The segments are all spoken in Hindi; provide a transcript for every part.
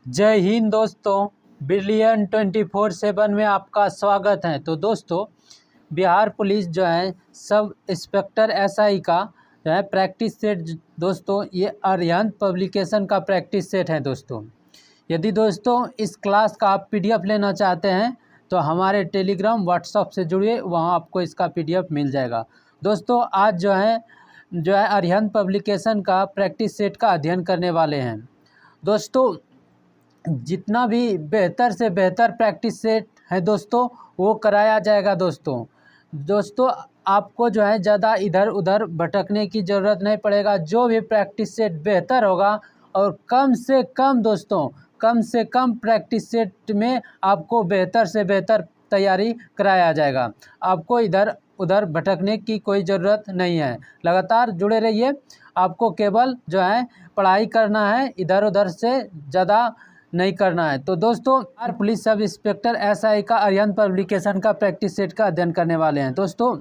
जय हिंद दोस्तों, ब्रिलियंट 24/7 में आपका स्वागत है। तो दोस्तों, बिहार पुलिस जो है सब इंस्पेक्टर एसआई का जो है प्रैक्टिस सेट दोस्तों, ये अरिहंत पब्लिकेशन का प्रैक्टिस सेट है दोस्तों। यदि दोस्तों इस क्लास का आप पीडीएफ लेना चाहते हैं तो हमारे टेलीग्राम व्हाट्सएप से जुड़िए, वहाँ आपको इसका पीडीएफ मिल जाएगा। दोस्तों आज जो है अरिहंत पब्लिकेशन का प्रैक्टिस सेट का अध्ययन करने वाले हैं। दोस्तों जितना भी बेहतर से बेहतर प्रैक्टिस सेट है दोस्तों वो कराया जाएगा। दोस्तों आपको जो है ज़्यादा इधर उधर भटकने की ज़रूरत नहीं पड़ेगा। जो भी प्रैक्टिस सेट बेहतर होगा और कम से कम प्रैक्टिस सेट में आपको बेहतर से बेहतर तैयारी कराया जाएगा। आपको इधर उधर भटकने की कोई ज़रूरत नहीं है। लगातार जुड़े रहिए, आपको केवल जो है पढ़ाई करना है, इधर उधर से ज़्यादा नहीं करना है। तो दोस्तों Bihar police sub inspector SI का अरिहंत पब्लिकेशन का प्रैक्टिस सेट का अध्ययन करने वाले हैं। दोस्तों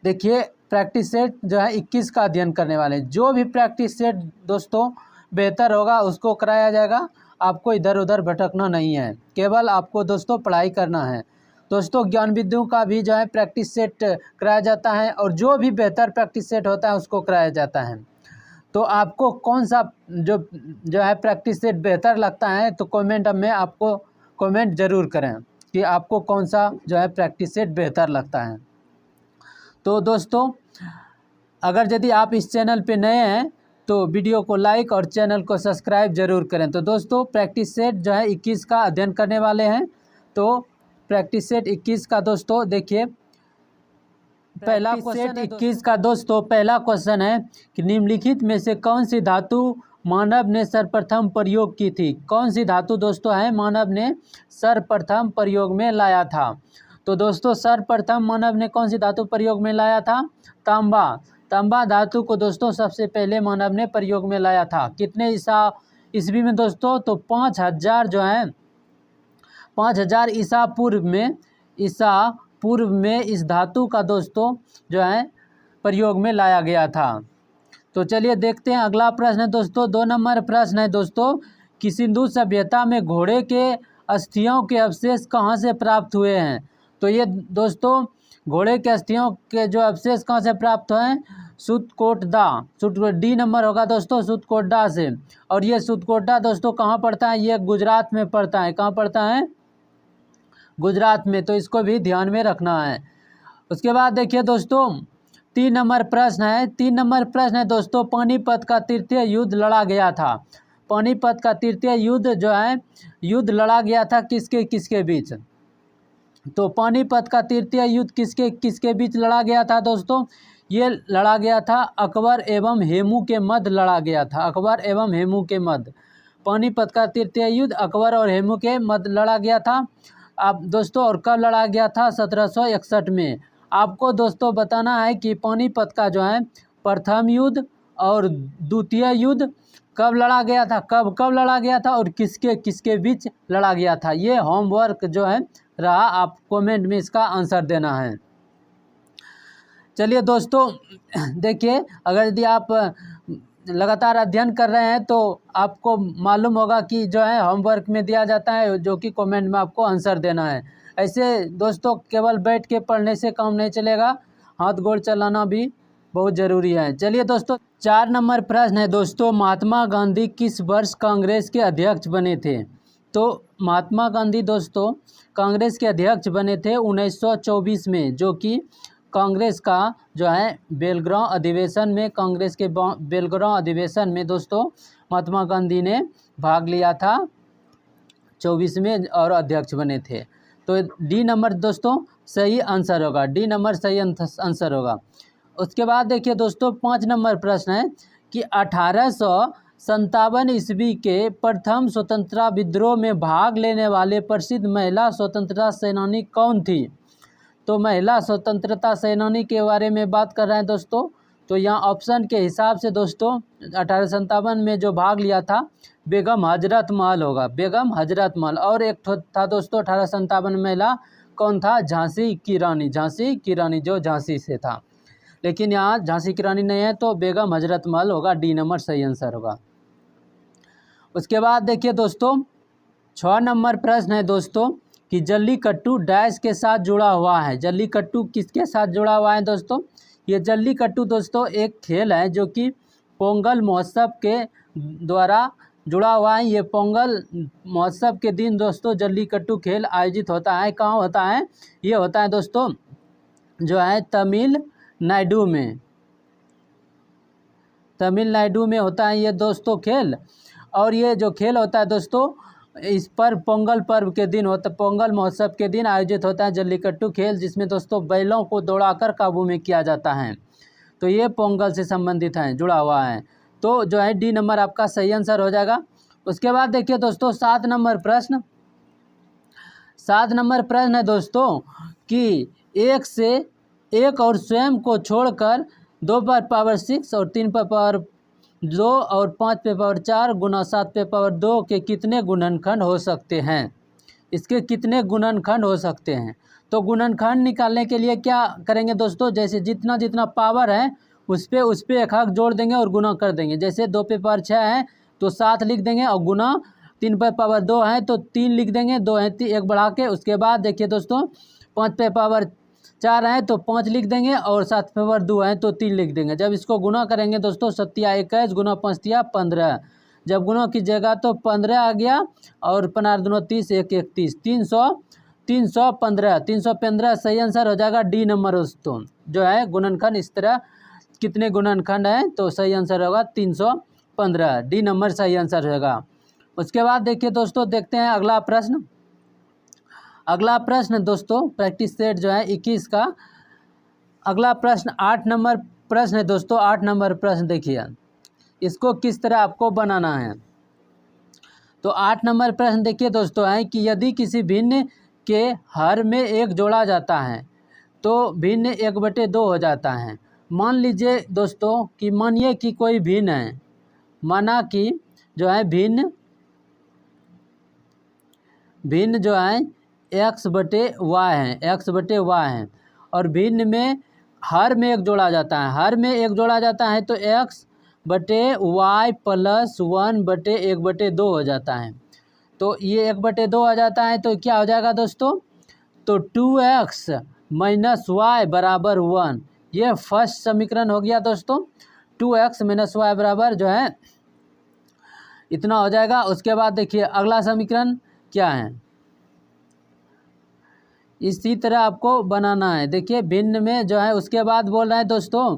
देखिए, प्रैक्टिस सेट जो है 21 का अध्ययन करने वाले हैं। जो भी प्रैक्टिस सेट दोस्तों बेहतर होगा उसको कराया जाएगा। आपको इधर उधर भटकना नहीं है, केवल आपको दोस्तों पढ़ाई करना है। दोस्तों ज्ञान बिंदु का भी जो है प्रैक्टिस सेट कराया जाता है और जो भी बेहतर प्रैक्टिस सेट होता है उसको कराया जाता है। तो आपको कौन सा जो है प्रैक्टिस सेट बेहतर लगता है तो कमेंट में आपको कमेंट ज़रूर करें कि आपको कौन सा जो है प्रैक्टिस सेट बेहतर लगता है। तो दोस्तों अगर यदि आप इस चैनल पे नए हैं तो वीडियो को लाइक और चैनल को सब्सक्राइब जरूर करें। तो दोस्तों प्रैक्टिस सेट जो है 21 का अध्ययन करने वाले हैं। तो प्रैक्टिस सेट 21 का दोस्तों देखिए, पहला क्वेश्चन 21 का दोस्तों पहला क्वेश्चन है कि निम्नलिखित में से कौन सी धातु मानव ने सर्वप्रथम प्रयोग की थी। कौन सी धातु दोस्तों है मानव ने सर्वप्रथम प्रयोग में लाया था। तो दोस्तों सर्वप्रथम मानव ने कौन सी धातु प्रयोग में लाया था, तांबा। तांबा धातु को दोस्तों सबसे पहले मानव ने प्रयोग में लाया था। कितने ईस्वी में दोस्तों, तो 5000 जो है 5000 ईसा पूर्व में इस धातु का दोस्तों जो है प्रयोग में लाया गया था। तो चलिए देखते हैं अगला प्रश्न है दोस्तों। 2 नंबर प्रश्न है दोस्तों कि सिंधु सभ्यता में घोड़े के अस्थियों के अवशेष कहाँ से प्राप्त हुए हैं। तो ये दोस्तों घोड़े के अस्थियों के जो अवशेष कहाँ से प्राप्त हुए हैं, सुतकोटा डी नंबर होगा दोस्तों, सुतकोटा से। और ये सुतकोटा दोस्तों कहाँ पड़ता है, ये गुजरात में पड़ता है। कहाँ पड़ता है, गुजरात में। तो इसको भी ध्यान में रखना है। उसके बाद देखिए दोस्तों 3 नंबर प्रश्न है। 3 नंबर प्रश्न है दोस्तों, पानीपत का तृतीय युद्ध लड़ा गया था। पानीपत का तृतीय युद्ध जो है युद्ध लड़ा गया था किसके किसके बीच। तो पानीपत का तृतीय युद्ध किसके किसके बीच लड़ा गया था दोस्तों, ये लड़ा गया था अकबर एवं हेमू के मध्य लड़ा गया था। अकबर एवं हेमू के मध्य पानीपत का तृतीय युद्ध अकबर और हेमू के मध्य लड़ा गया था। आप दोस्तों और कब लड़ा गया था, 1761 में। आपको दोस्तों बताना है कि पानीपत का जो है प्रथम युद्ध और द्वितीय युद्ध कब लड़ा गया था, कब लड़ा गया था और किसके किसके बीच लड़ा गया था। ये होमवर्क जो है रहा, आप कमेंट में इसका आंसर देना है। चलिए दोस्तों देखिए, अगर यदि आप लगातार अध्ययन कर रहे हैं तो आपको मालूम होगा कि जो है होमवर्क में दिया जाता है जो कि कमेंट में आपको आंसर देना है। ऐसे दोस्तों केवल बैठ के पढ़ने से काम नहीं चलेगा, हाथ गोड़ चलाना भी बहुत ज़रूरी है। चलिए दोस्तों 4 नंबर प्रश्न है दोस्तों, महात्मा गांधी किस वर्ष कांग्रेस के अध्यक्ष बने थे। तो महात्मा गांधी दोस्तों कांग्रेस के अध्यक्ष बने थे 1924 में, जो कि कांग्रेस का जो है बेलगांव अधिवेशन में, कांग्रेस के बेलगांव अधिवेशन में दोस्तों महात्मा गांधी ने भाग लिया था 24 में और अध्यक्ष बने थे। तो डी नंबर दोस्तों सही आंसर होगा, डी नंबर सही आंसर होगा। उसके बाद देखिए दोस्तों 5 नंबर प्रश्न है कि 1857 ईस्वी के प्रथम स्वतंत्रता विद्रोह में भाग लेने वाले प्रसिद्ध महिला स्वतंत्रता सेनानी कौन थी। तो महिला स्वतंत्रता सेनानी के बारे में बात कर रहे हैं दोस्तों। तो यहाँ ऑप्शन के हिसाब से दोस्तों 1857 में जो भाग लिया था बेगम हजरत महल होगा, बेगम हजरत महल। और एक था दोस्तों 1857 महिला कौन था, झांसी की रानी, झांसी की रानी जो झांसी से था। लेकिन यहाँ झांसी की रानी नहीं है तो बेगम हजरत महल होगा, डी नंबर सही आंसर होगा। उसके बाद देखिए दोस्तों 6 नंबर प्रश्न है दोस्तों कि जल्लीकट्टू डैश के साथ जुड़ा हुआ है। जल्लीकट्टू किसके साथ जुड़ा हुआ है दोस्तों? ये जल्लीकट्टू दोस्तों एक खेल है जो कि पोंगल महोत्सव के द्वारा जुड़ा हुआ है। ये पोंगल महोत्सव के दिन दोस्तों जल्लीकट्टू खेल आयोजित होता है। कहाँ होता है? ये होता है दोस्तों जो है तमिलनाडु में। तमिलनाडु में होता है ये दोस्तों खेल। और ये जो खेल होता है दोस्तों इस पर पोंगल पर्व के दिन होता, पोंगल महोत्सव के दिन आयोजित होता है जल्लीकट्टू खेल, जिसमें दोस्तों बैलों को दौड़ाकर काबू में किया जाता है। तो ये पोंगल से संबंधित है, जुड़ा हुआ है। तो जो है डी नंबर आपका सही आंसर हो जाएगा। उसके बाद देखिए दोस्तों 7 नंबर प्रश्न। 7 नंबर प्रश्न है दोस्तों कि 1 से 1 और स्वयं को छोड़कर 2 पर पावर 6 और 3 पर पावर 2 और 5 पे पावर 4 गुना 7 पे पावर 2 के कितने गुणनखंड हो सकते हैं? इसके कितने गुणनखंड हो सकते हैं? तो गुणनखंड निकालने के लिए क्या करेंगे दोस्तों? जैसे जितना जितना पावर है उस पर एक अंक जोड़ देंगे और गुना कर देंगे। जैसे 2 पे पावर 6 है तो 7 लिख देंगे और गुना 3 पे पावर 2 है तो 3 लिख देंगे, 2 है 1 बढ़ा के। उसके बाद देखिए दोस्तों 5 पे पावर 4 है तो 5 लिख देंगे और 7 पे पावर 2 है तो 3 लिख देंगे। जब इसको गुना करेंगे दोस्तों 7 या 21 गुना 5 या 15। जब गुना कीजिएगा तो 15 आ गया और 15 दूना 30 1 1 30 315 315 सही आंसर हो जाएगा डी नंबर दोस्तों। जो है गुणनखंड इस तरह कितने गुणनखंड हैं तो सही आंसर होगा 315, डी नंबर सही आंसर होगा। उसके बाद देखिए दोस्तों देखते हैं अगला प्रश्न। अगला प्रश्न दोस्तों प्रैक्टिस सेट जो है 21 का अगला प्रश्न 8 नंबर प्रश्न है दोस्तों। 8 नंबर प्रश्न देखिए इसको किस तरह आपको बनाना है। तो 8 नंबर प्रश्न देखिए दोस्तों है कि यदि किसी भिन्न के हर में 1 जोड़ा जाता है तो भिन्न 1/2 हो जाता है। मान लीजिए दोस्तों कि मानिए कि कोई भिन्न है, माना कि जो है भिन्न जो है x/y है, x/y है और भिन्न में हर में 1 जोड़ा जाता है। हर में 1 जोड़ा जाता है तो x/y प्लस 1/1/2 हो जाता है। तो ये 1/2 आ जाता है तो क्या हो जाएगा दोस्तों? तो 2x - y बराबर 1। ये फर्स्ट समीकरण हो गया दोस्तों। 2x - y बराबर जो है इतना हो जाएगा। उसके बाद देखिए अगला समीकरण क्या है, इसी तरह आपको बनाना है। देखिए भिन्न में जो है उसके बाद बोल रहा है दोस्तों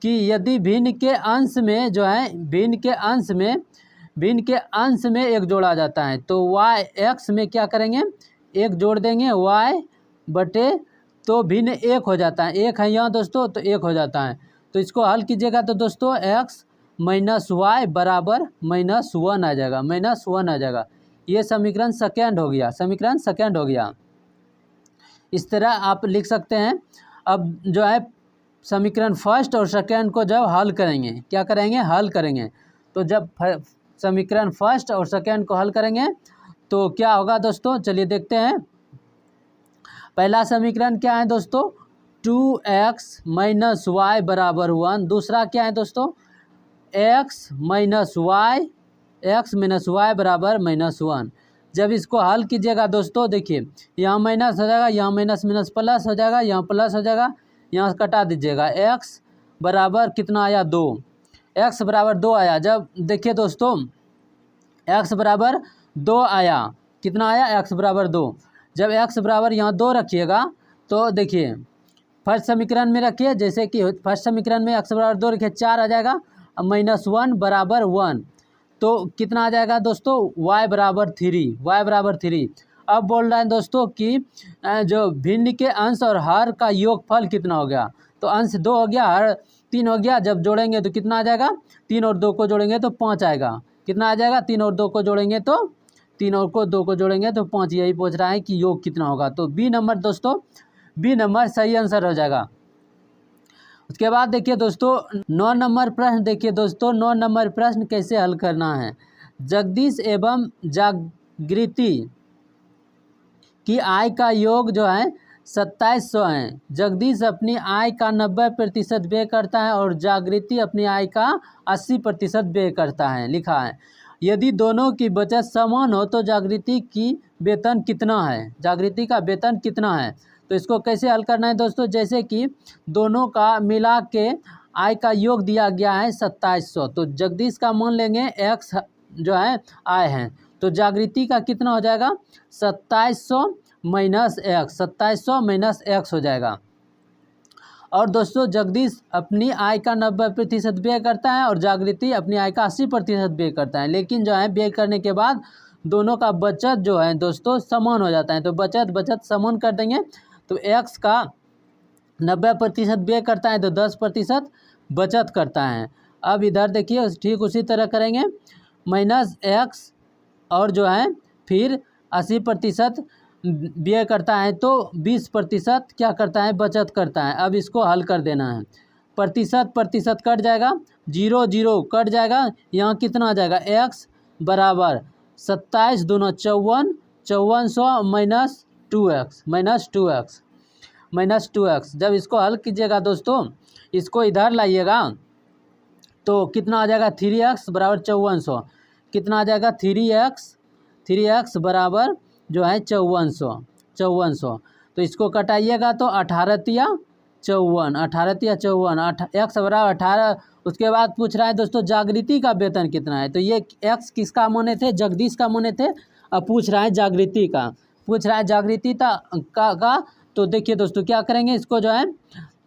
कि यदि भिन्न के अंश में जो है भिन्न के अंश में 1 जोड़ा जाता है तो x में क्या करेंगे 1 जोड़ देंगे, y बटे तो भिन्न 1 हो जाता है। 1 है यहाँ दोस्तों तो 1 हो जाता है। तो इसको हल कीजिएगा तो दोस्तों x - y बराबर -1 आ जाएगा, -1 आ जाएगा। ये समीकरण सेकेंड हो गया, समीकरण सेकेंड हो गया। इस तरह आप लिख सकते हैं। अब जो है समीकरण फर्स्ट और सेकेंड को जब हल करेंगे, क्या करेंगे हल करेंगे, तो जब समीकरण फर्स्ट और सेकेंड को हल करेंगे तो क्या होगा दोस्तों? चलिए देखते हैं। पहला समीकरण क्या है दोस्तों? 2x - y बराबर 1। दूसरा क्या है दोस्तों? x - y बराबर -1। जब इसको हल कीजिएगा दोस्तों देखिए यहाँ माइनस हो जाएगा, यहाँ माइनस माइनस प्लस हो जाएगा, यहाँ प्लस हो जाएगा, यहाँ कटा दीजिएगा। x बराबर कितना आया 2, x बराबर 2 आया। जब देखिए दोस्तों x बराबर 2 आया, कितना आया x बराबर 2। जब x बराबर यहाँ 2 रखिएगा तो देखिए फर्स्ट समीकरण में रखिए, जैसे कि फर्स्ट समीकरण में x बराबर 2 रखिए 4 आ जाएगा, -1 बराबर 1 तो कितना आ जाएगा दोस्तों? y बराबर 3, y बराबर 3। अब बोल रहा है दोस्तों कि जो भिन्न के अंश और हर का योगफल कितना हो गया, तो अंश 2 हो गया, हर 3 हो गया। जब जोड़ेंगे तो कितना आ जाएगा? 3 और 2 को जोड़ेंगे तो 5 आएगा। कितना आ जाएगा? 3 और 2 को जोड़ेंगे तो 3 और 2 को जोड़ेंगे तो 5। यही पूछ रहा है कि योग कितना होगा। तो बी नंबर दोस्तों, बी नंबर सही आंसर हो जाएगा। उसके बाद देखिए दोस्तों 9 नंबर प्रश्न। देखिए दोस्तों 9 नंबर प्रश्न कैसे हल करना है। जगदीश एवं जागृति की आय का योग जो है 2700 है। जगदीश अपनी आय का 90% व्यय करता है और जागृति अपनी आय का 80% व्यय करता है, लिखा है। यदि दोनों की बचत समान हो तो जागृति की वेतन कितना है, जागृति का वेतन कितना है। तो इसको कैसे हल करना है दोस्तों, जैसे कि दोनों का मिला के आय का योग दिया गया है 2700, तो जगदीश का मान लेंगे एक्स जो है आय है, तो जागृति का कितना हो जाएगा 2700 माइनस एक्स, 2700 माइनस एक्स हो जाएगा। और दोस्तों जगदीश अपनी आय का 90% व्यय करता है और जागृति अपनी आय का 80% व्यय करता है, लेकिन जो है व्यय करने के बाद दोनों का बचत जो है दोस्तों समान हो जाता है। तो बचत समान कर देंगे, तो एक्स का 90% व्यय करता है तो 10% बचत करता है। अब इधर देखिए ठीक उसी तरह करेंगे, माइनस एक्स और जो है फिर 80% व्यय करता है तो 20% क्या करता है बचत करता है। अब इसको हल कर देना है, प्रतिशत कट जाएगा, 0 0 कट जाएगा, यहाँ कितना आ जाएगा एक्स बराबर 27 दूना 54, 5400 माइनस 2x। जब इसको हल कीजिएगा दोस्तों, इसको इधर लाइएगा तो कितना आ जाएगा 3x बराबर 5400, कितना आ जाएगा 3x बराबर जो है 5400। तो इसको कटाइएगा तो 18 तिया 54, एक्स बराबर 18। उसके बाद पूछ रहा है दोस्तों जागृति का वेतन कितना है, तो ये एक्स किसका माने थे, जगदीश का माने थे। अब पूछ रहा है जागृति का, तो देखिए दोस्तों क्या करेंगे, इसको जो है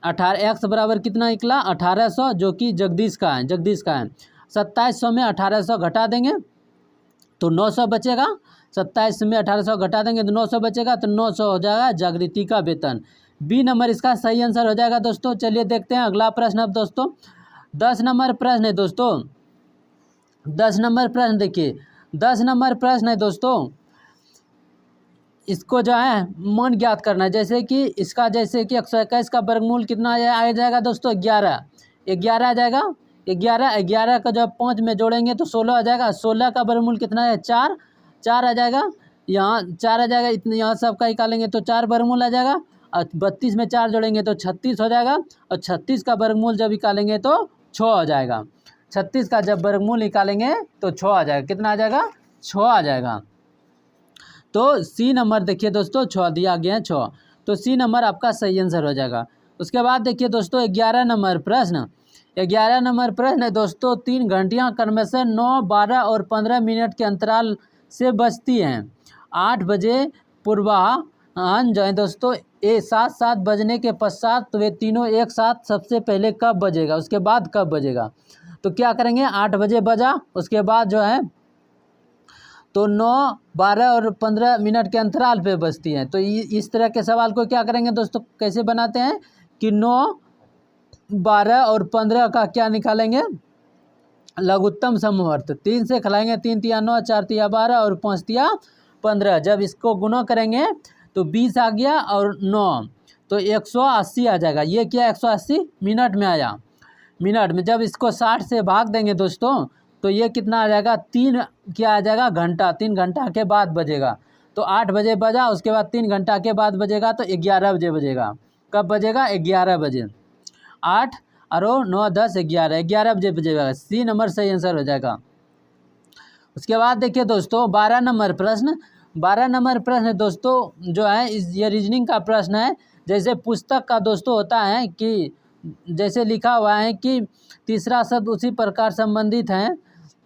18 एक्स बराबर कितना निकला 1800 जो कि जगदीश का है 2700 में 1800 घटा देंगे तो 900 बचेगा, 27 में 1800 घटा देंगे तो 900 बचेगा, तो 900 हो जाएगा जागृति का वेतन। बी नंबर इसका सही आंसर हो जाएगा दोस्तों। चलिए देखते हैं अगला प्रश्न। अब दोस्तों 10 नंबर प्रश्न है दोस्तों, 10 नंबर प्रश्न देखिए, 10 नंबर प्रश्न है दोस्तों, इसको जो है मान ज्ञात करना है। जैसे कि इसका जैसे कि 121 का वर्गमूल कितना आ जाएगा दोस्तों 11 आ जाएगा, 11 का जब 5 में जोड़ेंगे तो 16 आ जाएगा, 16 का वर्गमूल कितना है 4 आ जाएगा, यहाँ 4 आ जाएगा, इतने यहाँ सबका निकालेंगे तो 4 वर्गमूल आ जाएगा, और 32 में 4 जोड़ेंगे तो 36 हो जाएगा, और 36 का वर्गमूल जब निकालेंगे तो 6 आ जाएगा, 36 का जब वर्गमूल निकालेंगे तो 6 आ जाएगा, कितना आ जाएगा 6 आ जाएगा। तो सी नंबर देखिए दोस्तों 6 दिया गया है 6, तो सी नंबर आपका सही आंसर हो जाएगा। उसके बाद देखिए दोस्तों 11 नंबर प्रश्न, 11 नंबर प्रश्न है दोस्तों, 3 घंटियाँ क्रमशः 9, 12 और 15 मिनट के अंतराल से बजती हैं। 8 बजे पूर्वाह्न जो है दोस्तों 7 बजने के पश्चात तो वे तीनों एक साथ सबसे पहले कब बजेगा, उसके बाद कब बजेगा। तो क्या करेंगे 8 बजे बजा, उसके बाद जो है तो 9, 12 और 15 मिनट के अंतराल पे बजती हैं। तो इस तरह के सवाल को क्या करेंगे दोस्तों, कैसे बनाते हैं कि 9, 12 और 15 का क्या निकालेंगे लघुत्तम समवर्त, 3 से खिलाएंगे, 3 तिया 9, 4 तिया 12 और 5 तिया 15। जब इसको गुना करेंगे तो 20 आ गया और 9 तो 180 आ जाएगा। ये क्या 180 मिनट में आया, मिनट में। जब इसको 60 से भाग देंगे दोस्तों तो ये कितना आ जाएगा 3 क्या आ जाएगा घंटा, 3 घंटा के बाद बजेगा। तो 8 बजे बजा, उसके बाद 3 घंटा के बाद बजेगा तो 11 बजे बजेगा। कब बजेगा 11 बजे, 8 और 9, 10, 11 बजे बजेगा। सी नंबर सही आंसर हो जाएगा। उसके बाद देखिए दोस्तों 12 नंबर प्रश्न, 12 नंबर प्रश्न दोस्तों जो है ये रीजनिंग का प्रश्न है। जैसे पुस्तक का दोस्तों होता है कि जैसे लिखा हुआ है कि तीसरा शब्द उसी प्रकार संबंधित है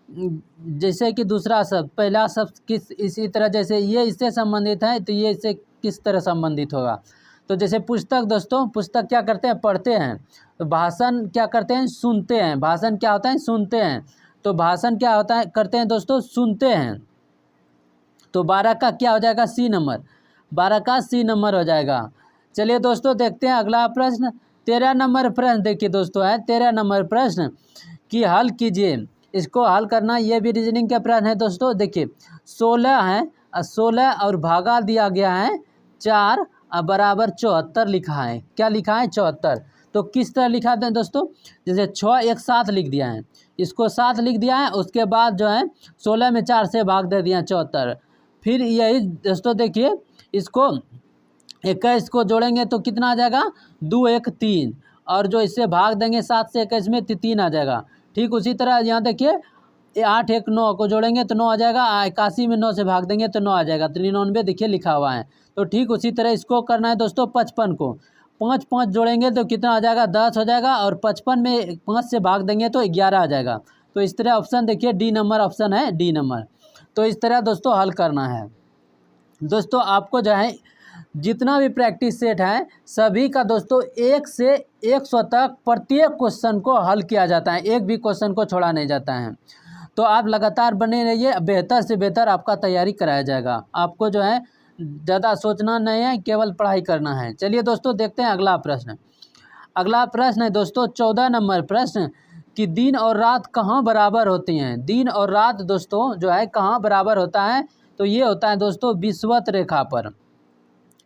जैसे कि दूसरा शब्द, पहला शब्द किस इसी तरह, जैसे ये इससे संबंधित है तो ये इससे किस तरह संबंधित होगा। तो जैसे पुस्तक दोस्तों, पुस्तक क्या करते हैं पढ़ते हैं, तो भाषण क्या करते हैं सुनते हैं, भाषण क्या होता है सुनते हैं, तो भाषण क्या होता है करते हैं दोस्तों सुनते हैं। तो 12 का क्या हो जाएगा सी नंबर, 12 का सी नंबर हो जाएगा। चलिए दोस्तों देखते हैं अगला प्रश्न। 13 नंबर प्रश्न देखिए दोस्तों है 13 नंबर प्रश्न की हल कीजिए। इसको हल करना, ये भी रीजनिंग का प्रश्न है दोस्तों। देखिए 16 है, 16 और भागा दिया गया है 4 बराबर 74 लिखा है। क्या लिखा है 74। तो किस तरह लिखा है दोस्तों, जैसे 6 एक साथ लिख दिया है, इसको 7 लिख दिया है, उसके बाद जो है 16 में 4 से भाग दे दिया 74। फिर यही दोस्तों देखिए इसको 21 को जोड़ेंगे तो कितना आ जाएगा 2 1 3, और जो इससे भाग देंगे 7 से 21 में 3 आ जाएगा। ठीक उसी तरह यहाँ देखिए 8 1 9 को जोड़ेंगे तो 9 आ जाएगा, 81 में 9 से भाग देंगे तो 9 आ जाएगा, 93 देखिए लिखा हुआ है। तो ठीक उसी तरह इसको करना है दोस्तों 55 को, 5 5 जोड़ेंगे तो कितना आ जाएगा 10 हो जाएगा, और 55 में 5 से भाग देंगे तो 11 आ जाएगा। तो इस तरह ऑप्शन देखिए डी नंबर ऑप्शन है, डी नंबर। तो इस तरह दोस्तों हल करना है। दोस्तों आपको जो है जितना भी प्रैक्टिस सेट है सभी का दोस्तों 1 से 100 तक प्रत्येक क्वेश्चन को हल किया जाता है, एक भी क्वेश्चन को छोड़ा नहीं जाता है। तो आप लगातार बने रहिए, बेहतर से बेहतर आपका तैयारी कराया जाएगा। आपको जो है ज़्यादा सोचना नहीं है, केवल पढ़ाई करना है। चलिए दोस्तों देखते हैं अगला प्रश्न। अगला प्रश्न है दोस्तों 14 नंबर प्रश्न कि दिन और रात कहाँ बराबर होती हैं। दिन और रात दोस्तों जो है कहाँ बराबर होता है, तो ये होता है दोस्तों विषुवत रेखा पर।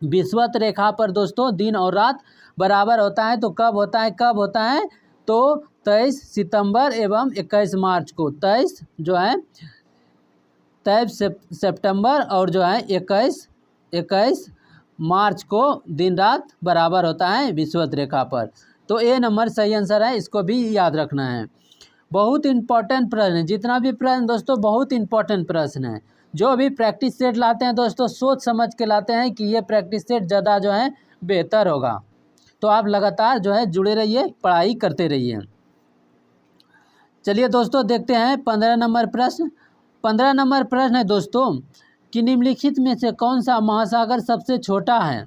विषुवत रेखा पर दोस्तों दिन और रात बराबर होता है। तो कब होता है, कब होता है, तो 23 सितंबर एवं 21 मार्च को। 23 जो है 23 सितंबर और जो है 21 मार्च को दिन रात बराबर होता है विषुवत रेखा पर। तो ए नंबर सही आंसर है, इसको भी याद रखना है। बहुत इंपॉर्टेंट प्रश्न है, जितना भी प्रश्न दोस्तों बहुत इंपॉर्टेंट प्रश्न है। जो भी प्रैक्टिस सेट लाते हैं दोस्तों सोच समझ के लाते हैं कि ये प्रैक्टिस सेट ज़्यादा जो है बेहतर होगा। तो आप लगातार जो है जुड़े रहिए, पढ़ाई करते रहिए। चलिए दोस्तों देखते हैं 15 नंबर प्रश्न। 15 नंबर प्रश्न है दोस्तों कि निम्नलिखित में से कौन सा महासागर सबसे छोटा है।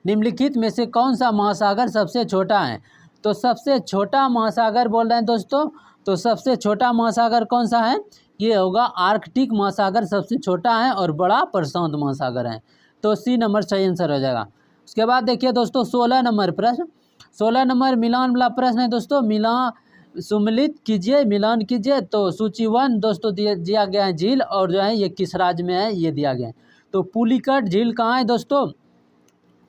निम्नलिखित में से कौन सा महासागर सबसे छोटा है। तो सबसे छोटा महासागर बोल रहे हैं दोस्तों, तो सबसे छोटा महासागर कौन सा है, ये होगा आर्कटिक महासागर सबसे छोटा है, और बड़ा प्रशांत महासागर है। तो सी नंबर सही आंसर हो जाएगा। उसके बाद देखिए दोस्तों 16 नंबर प्रश्न। 16 नंबर मिलान वाला प्रश्न है दोस्तों। सम्मिलित कीजिए, मिलान कीजिए। तो सूची 1 दोस्तों दिया गया है झील, और जो है ये किस राज्य में है ये दिया गया है। तो पुलिकट झील कहाँ है दोस्तों,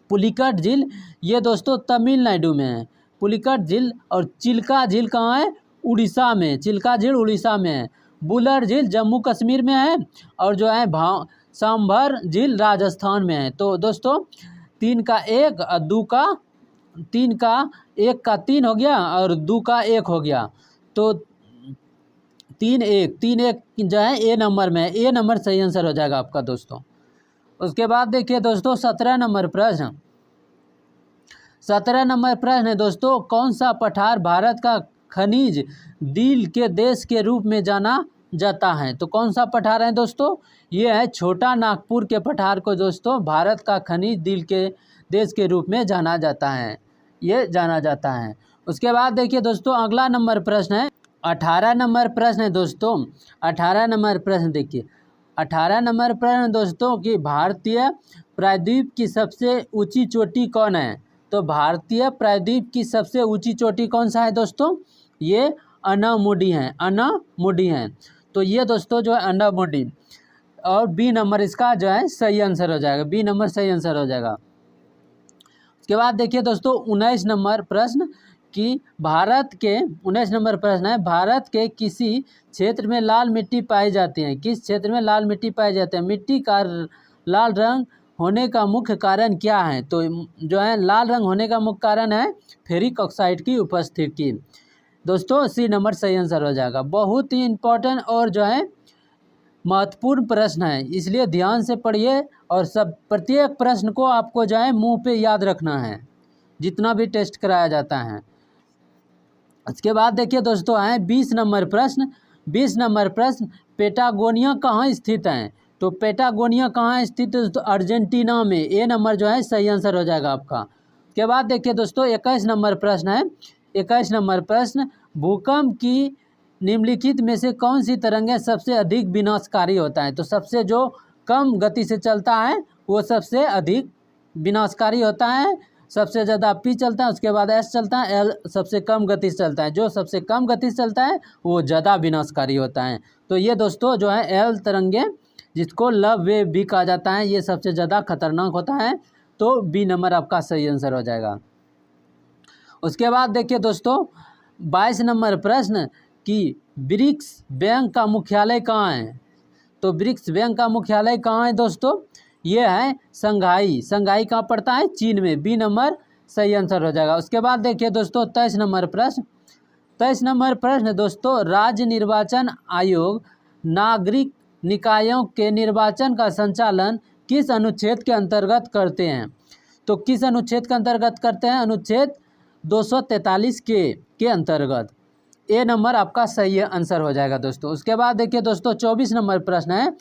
पुलिकट झील ये दोस्तों तमिलनाडु में है पुलिकट झील। और चिल्का झील कहाँ है, उड़ीसा में, चिल्का झील उड़ीसा में है। बुलर झील जम्मू कश्मीर में है, और जो है सांभर झील राजस्थान में है। तो दोस्तों 3 का 1 और 2 का 3 का 1 का 3 हो गया, और 2 का 1 हो गया। तो 3 1 जो है ए नंबर में है, ए नंबर सही आंसर हो जाएगा आपका दोस्तों। उसके बाद देखिए दोस्तों 17 नंबर प्रश्न। 17 नंबर प्रश्न है दोस्तों कौन सा पठार भारत का खनिज दिल के देश के रूप में जाना जाता है। तो कौन सा पठार है दोस्तों, ये है छोटा नागपुर के पठार को दोस्तों भारत का खनिज दिल के देश के रूप में जाना जाता है, ये जाना जाता है। उसके बाद देखिए दोस्तों अगला नंबर प्रश्न है 18 नंबर प्रश्न है दोस्तों। 18 नंबर प्रश्न देखिए, 18 नंबर प्रश्न दोस्तों कि भारतीय प्रायद्वीप की सबसे ऊंची चोटी कौन है। तो भारतीय प्रायद्वीप की सबसे ऊंची चोटी कौन सा है दोस्तों, ये अनामुडी है, अनामुडी है। तो ये दोस्तों जो है अनामुडी, और बी नंबर इसका जो है सही आंसर हो जाएगा, बी नंबर सही आंसर हो जाएगा। उसके बाद देखिए दोस्तों 19 नंबर प्रश्न कि भारत के 19 नंबर प्रश्न है भारत के किसी क्षेत्र में लाल मिट्टी पाई जाती है, किस क्षेत्र में लाल मिट्टी पाई जाती है, मिट्टी का लाल रंग होने का मुख्य कारण क्या है। तो जो है लाल रंग होने का मुख्य कारण है फेरिक ऑक्साइड की उपस्थिति। दोस्तों सी नंबर सही आंसर हो जाएगा। बहुत ही इम्पोर्टेंट और जो है महत्वपूर्ण प्रश्न है, इसलिए ध्यान से पढ़िए, और सब प्रत्येक प्रश्न को आपको जो है मुँह पे याद रखना है जितना भी टेस्ट कराया जाता है। उसके बाद देखिए दोस्तों है 20 नंबर प्रश्न। 20 नंबर प्रश्न पेटागोनिया कहाँ स्थित है। तो पेटागोनिया कहाँ स्थित है तो अर्जेंटीना में, ए नंबर जो है सही आंसर हो जाएगा आपका। उसके बाद देखिए दोस्तों 21 नंबर प्रश्न है। 21 नंबर प्रश्न भूकंप की निम्नलिखित में से कौन सी तरंगें सबसे अधिक विनाशकारी होता है। तो सबसे जो कम गति से चलता है वो सबसे अधिक विनाशकारी होता है, सबसे ज़्यादा पी चलता है, उसके बाद एस चलता है, एल सबसे कम गति से चलता है। जो सबसे कम गति से चलता है वो ज़्यादा विनाशकारी होता है। तो ये दोस्तों जो है एल तरंगे जिसको लव वेव भी कहा जाता है, ये सबसे ज़्यादा खतरनाक होता है। तो बी नंबर आपका सही आंसर हो जाएगा। उसके बाद देखिए दोस्तों 22 नंबर प्रश्न कि ब्रिक्स बैंक का मुख्यालय कहाँ है। तो ब्रिक्स बैंक का मुख्यालय कहाँ है दोस्तों, ये है संघाई। संघाई कहाँ पड़ता है, चीन में, बी नंबर सही आंसर हो जाएगा। उसके बाद देखिए दोस्तों 23 नंबर प्रश्न। 23 नंबर प्रश्न दोस्तों, राज्य निर्वाचन आयोग नागरिक निकायों के निर्वाचन का संचालन किस अनुच्छेद के अंतर्गत करते हैं? तो किस अनुच्छेद के अंतर्गत करते हैं? अनुच्छेद 243 के अंतर्गत। ए नंबर आपका सही आंसर हो जाएगा दोस्तों। उसके बाद देखिए दोस्तों 24 नंबर प्रश्न है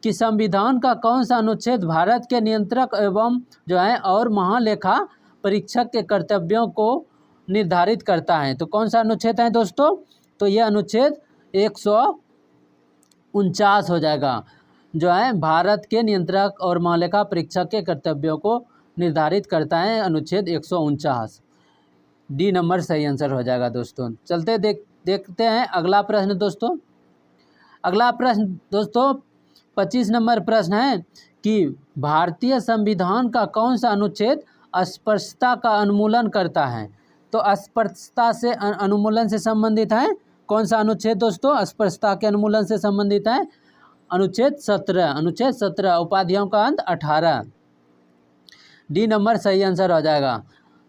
कि संविधान का कौन सा अनुच्छेद भारत के नियंत्रक एवं जो है और महालेखा परीक्षक के कर्तव्यों को निर्धारित करता है? तो कौन सा अनुच्छेद है दोस्तों? तो यह अनुच्छेद 149 हो जाएगा, जो है भारत के नियंत्रक और महालेखा परीक्षक के कर्तव्यों को निर्धारित करता है, अनुच्छेद 149। डी नंबर सही आंसर हो जाएगा दोस्तों। चलते देखते हैं अगला प्रश्न दोस्तों। अगला प्रश्न दोस्तों 25 नंबर प्रश्न है कि भारतीय संविधान का कौन सा अनुच्छेद अस्पृश्यता का उन्मूलन करता है? तो अस्पृश्यता से उन्मूलन से संबंधित है कौन सा अनुच्छेद दोस्तों? अस्पृश्यता के उन्मूलन से संबंधित है अनुच्छेद 17। अनुच्छेद 17, उपाधियों का अंत 18। डी नंबर सही आंसर हो जाएगा,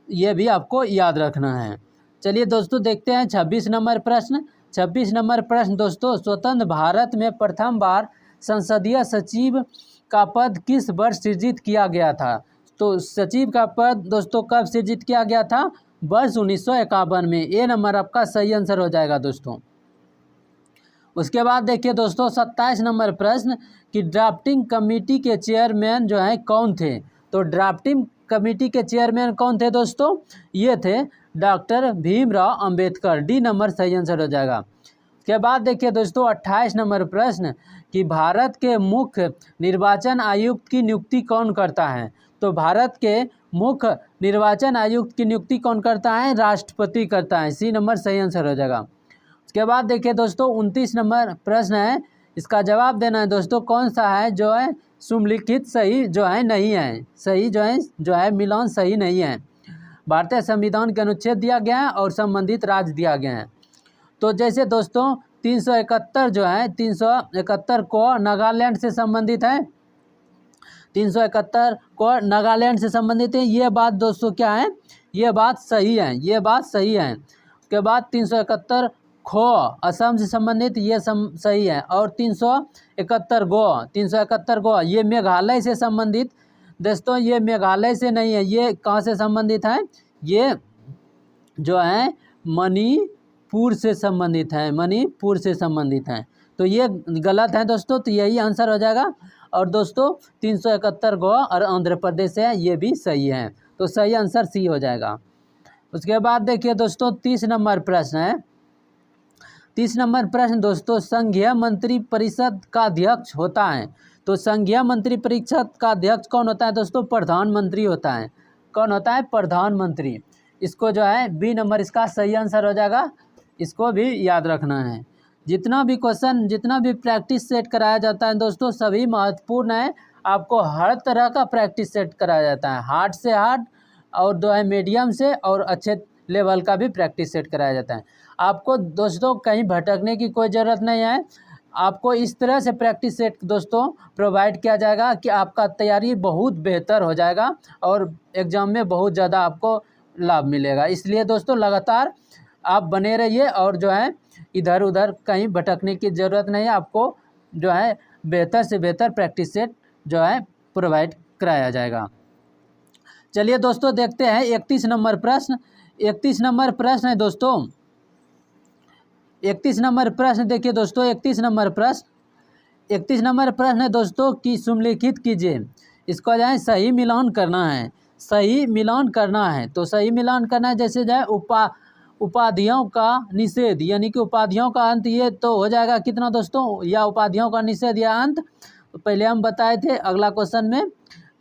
ये भी आपको याद रखना है। चलिए दोस्तों देखते हैं 26 नंबर प्रश्न। 26 नंबर प्रश्न दोस्तों, स्वतंत्र भारत में प्रथम बार संसदीय सचिव का पद किस वर्ष सृजित किया गया था? तो सचिव का पद दोस्तों कब सृजित किया गया था? वर्ष 1951 में। ए नंबर आपका सही आंसर हो जाएगा दोस्तों। उसके बाद देखिए दोस्तों 27 नंबर प्रश्न कि ड्राफ्टिंग कमेटी के चेयरमैन जो है कौन थे? तो ड्राफ्टिंग कमेटी के चेयरमैन कौन थे दोस्तों? ये थे doctor Bhimrao Ambedkar. D number सही आंसर हो जाएगा। उसके बाद देखिए दोस्तों 28 नंबर प्रश्न कि भारत के मुख्य निर्वाचन आयुक्त की नियुक्ति कौन करता है? तो भारत के मुख्य निर्वाचन आयुक्त की नियुक्ति कौन करता है? राष्ट्रपति करता है। सी नंबर सही आंसर हो जाएगा। उसके बाद देखिए दोस्तों 29 नंबर प्रश्न है, इसका जवाब देना है दोस्तों कौन सा है जो है सुमलिखित सही जो है नहीं है, सही जो है मिलान सही नहीं है। भारतीय संविधान के अनुच्छेद दिया गया है और संबंधित राज्य दिया गया है। तो जैसे दोस्तों 371 जो है 371 को नागालैंड से संबंधित है, 371 को नागालैंड से संबंधित है। ये बात दोस्तों क्या है? ये बात सही है, ये बात सही है। उसके बाद 371 खो असम से संबंधित, ये सही है। और 371 गो ये मेघालय से संबंधित दोस्तों, ये मेघालय से नहीं है, ये कहाँ से संबंधित है? ये जो है मणिपुर से संबंधित है, मणिपुर से संबंधित है। तो ये गलत है दोस्तों, तो यही आंसर हो जाएगा। और दोस्तों 371 गो और आंध्र प्रदेश है, ये भी सही है। तो सही आंसर सी हो जाएगा। उसके बाद देखिए दोस्तों 30 नंबर प्रश्न है। 30 नंबर प्रश्न दोस्तों, संघीय मंत्री परिषद का अध्यक्ष होता है। तो संघीय मंत्री परिषद का अध्यक्ष कौन होता है दोस्तों? प्रधानमंत्री होता है। कौन होता है? प्रधानमंत्री। इसको जो है बी नंबर इसका सही आंसर हो जाएगा, इसको भी याद रखना है। जितना भी क्वेश्चन, जितना भी प्रैक्टिस सेट कराया जाता है दोस्तों, सभी महत्वपूर्ण है। आपको हर तरह का प्रैक्टिस सेट कराया जाता है, हार्ड से हार्ड और जो है मीडियम से और अच्छे लेवल का भी प्रैक्टिस सेट कराया जाता है। आपको दोस्तों कहीं भटकने की कोई ज़रूरत नहीं है। आपको इस तरह से प्रैक्टिस सेट दोस्तों प्रोवाइड किया जाएगा कि आपका तैयारी बहुत बेहतर हो जाएगा और एग्ज़ाम में बहुत ज़्यादा आपको लाभ मिलेगा। इसलिए दोस्तों लगातार आप बने रहिए और जो है इधर उधर कहीं भटकने की ज़रूरत नहीं है। आपको जो है बेहतर से बेहतर प्रैक्टिस सेट जो है प्रोवाइड कराया जाएगा। चलिए दोस्तों देखते हैं 31 नंबर प्रश्न। 31 नंबर प्रश्न है दोस्तों, 31 नंबर प्रश्न देखिए दोस्तों 31 नंबर प्रश्न है दोस्तों कि सुमलिखित कीजिए। इसको जो है सही मिलान करना है, सही मिलान करना है। तो सही मिलान करना है जैसे जो है उपाधियों का निषेध, यानी कि उपाधियों का अंत, ये तो हो जाएगा कितना दोस्तों? या उपाधियों का निषेध या अंत पहले हम बताए थे, अगला क्वेश्चन में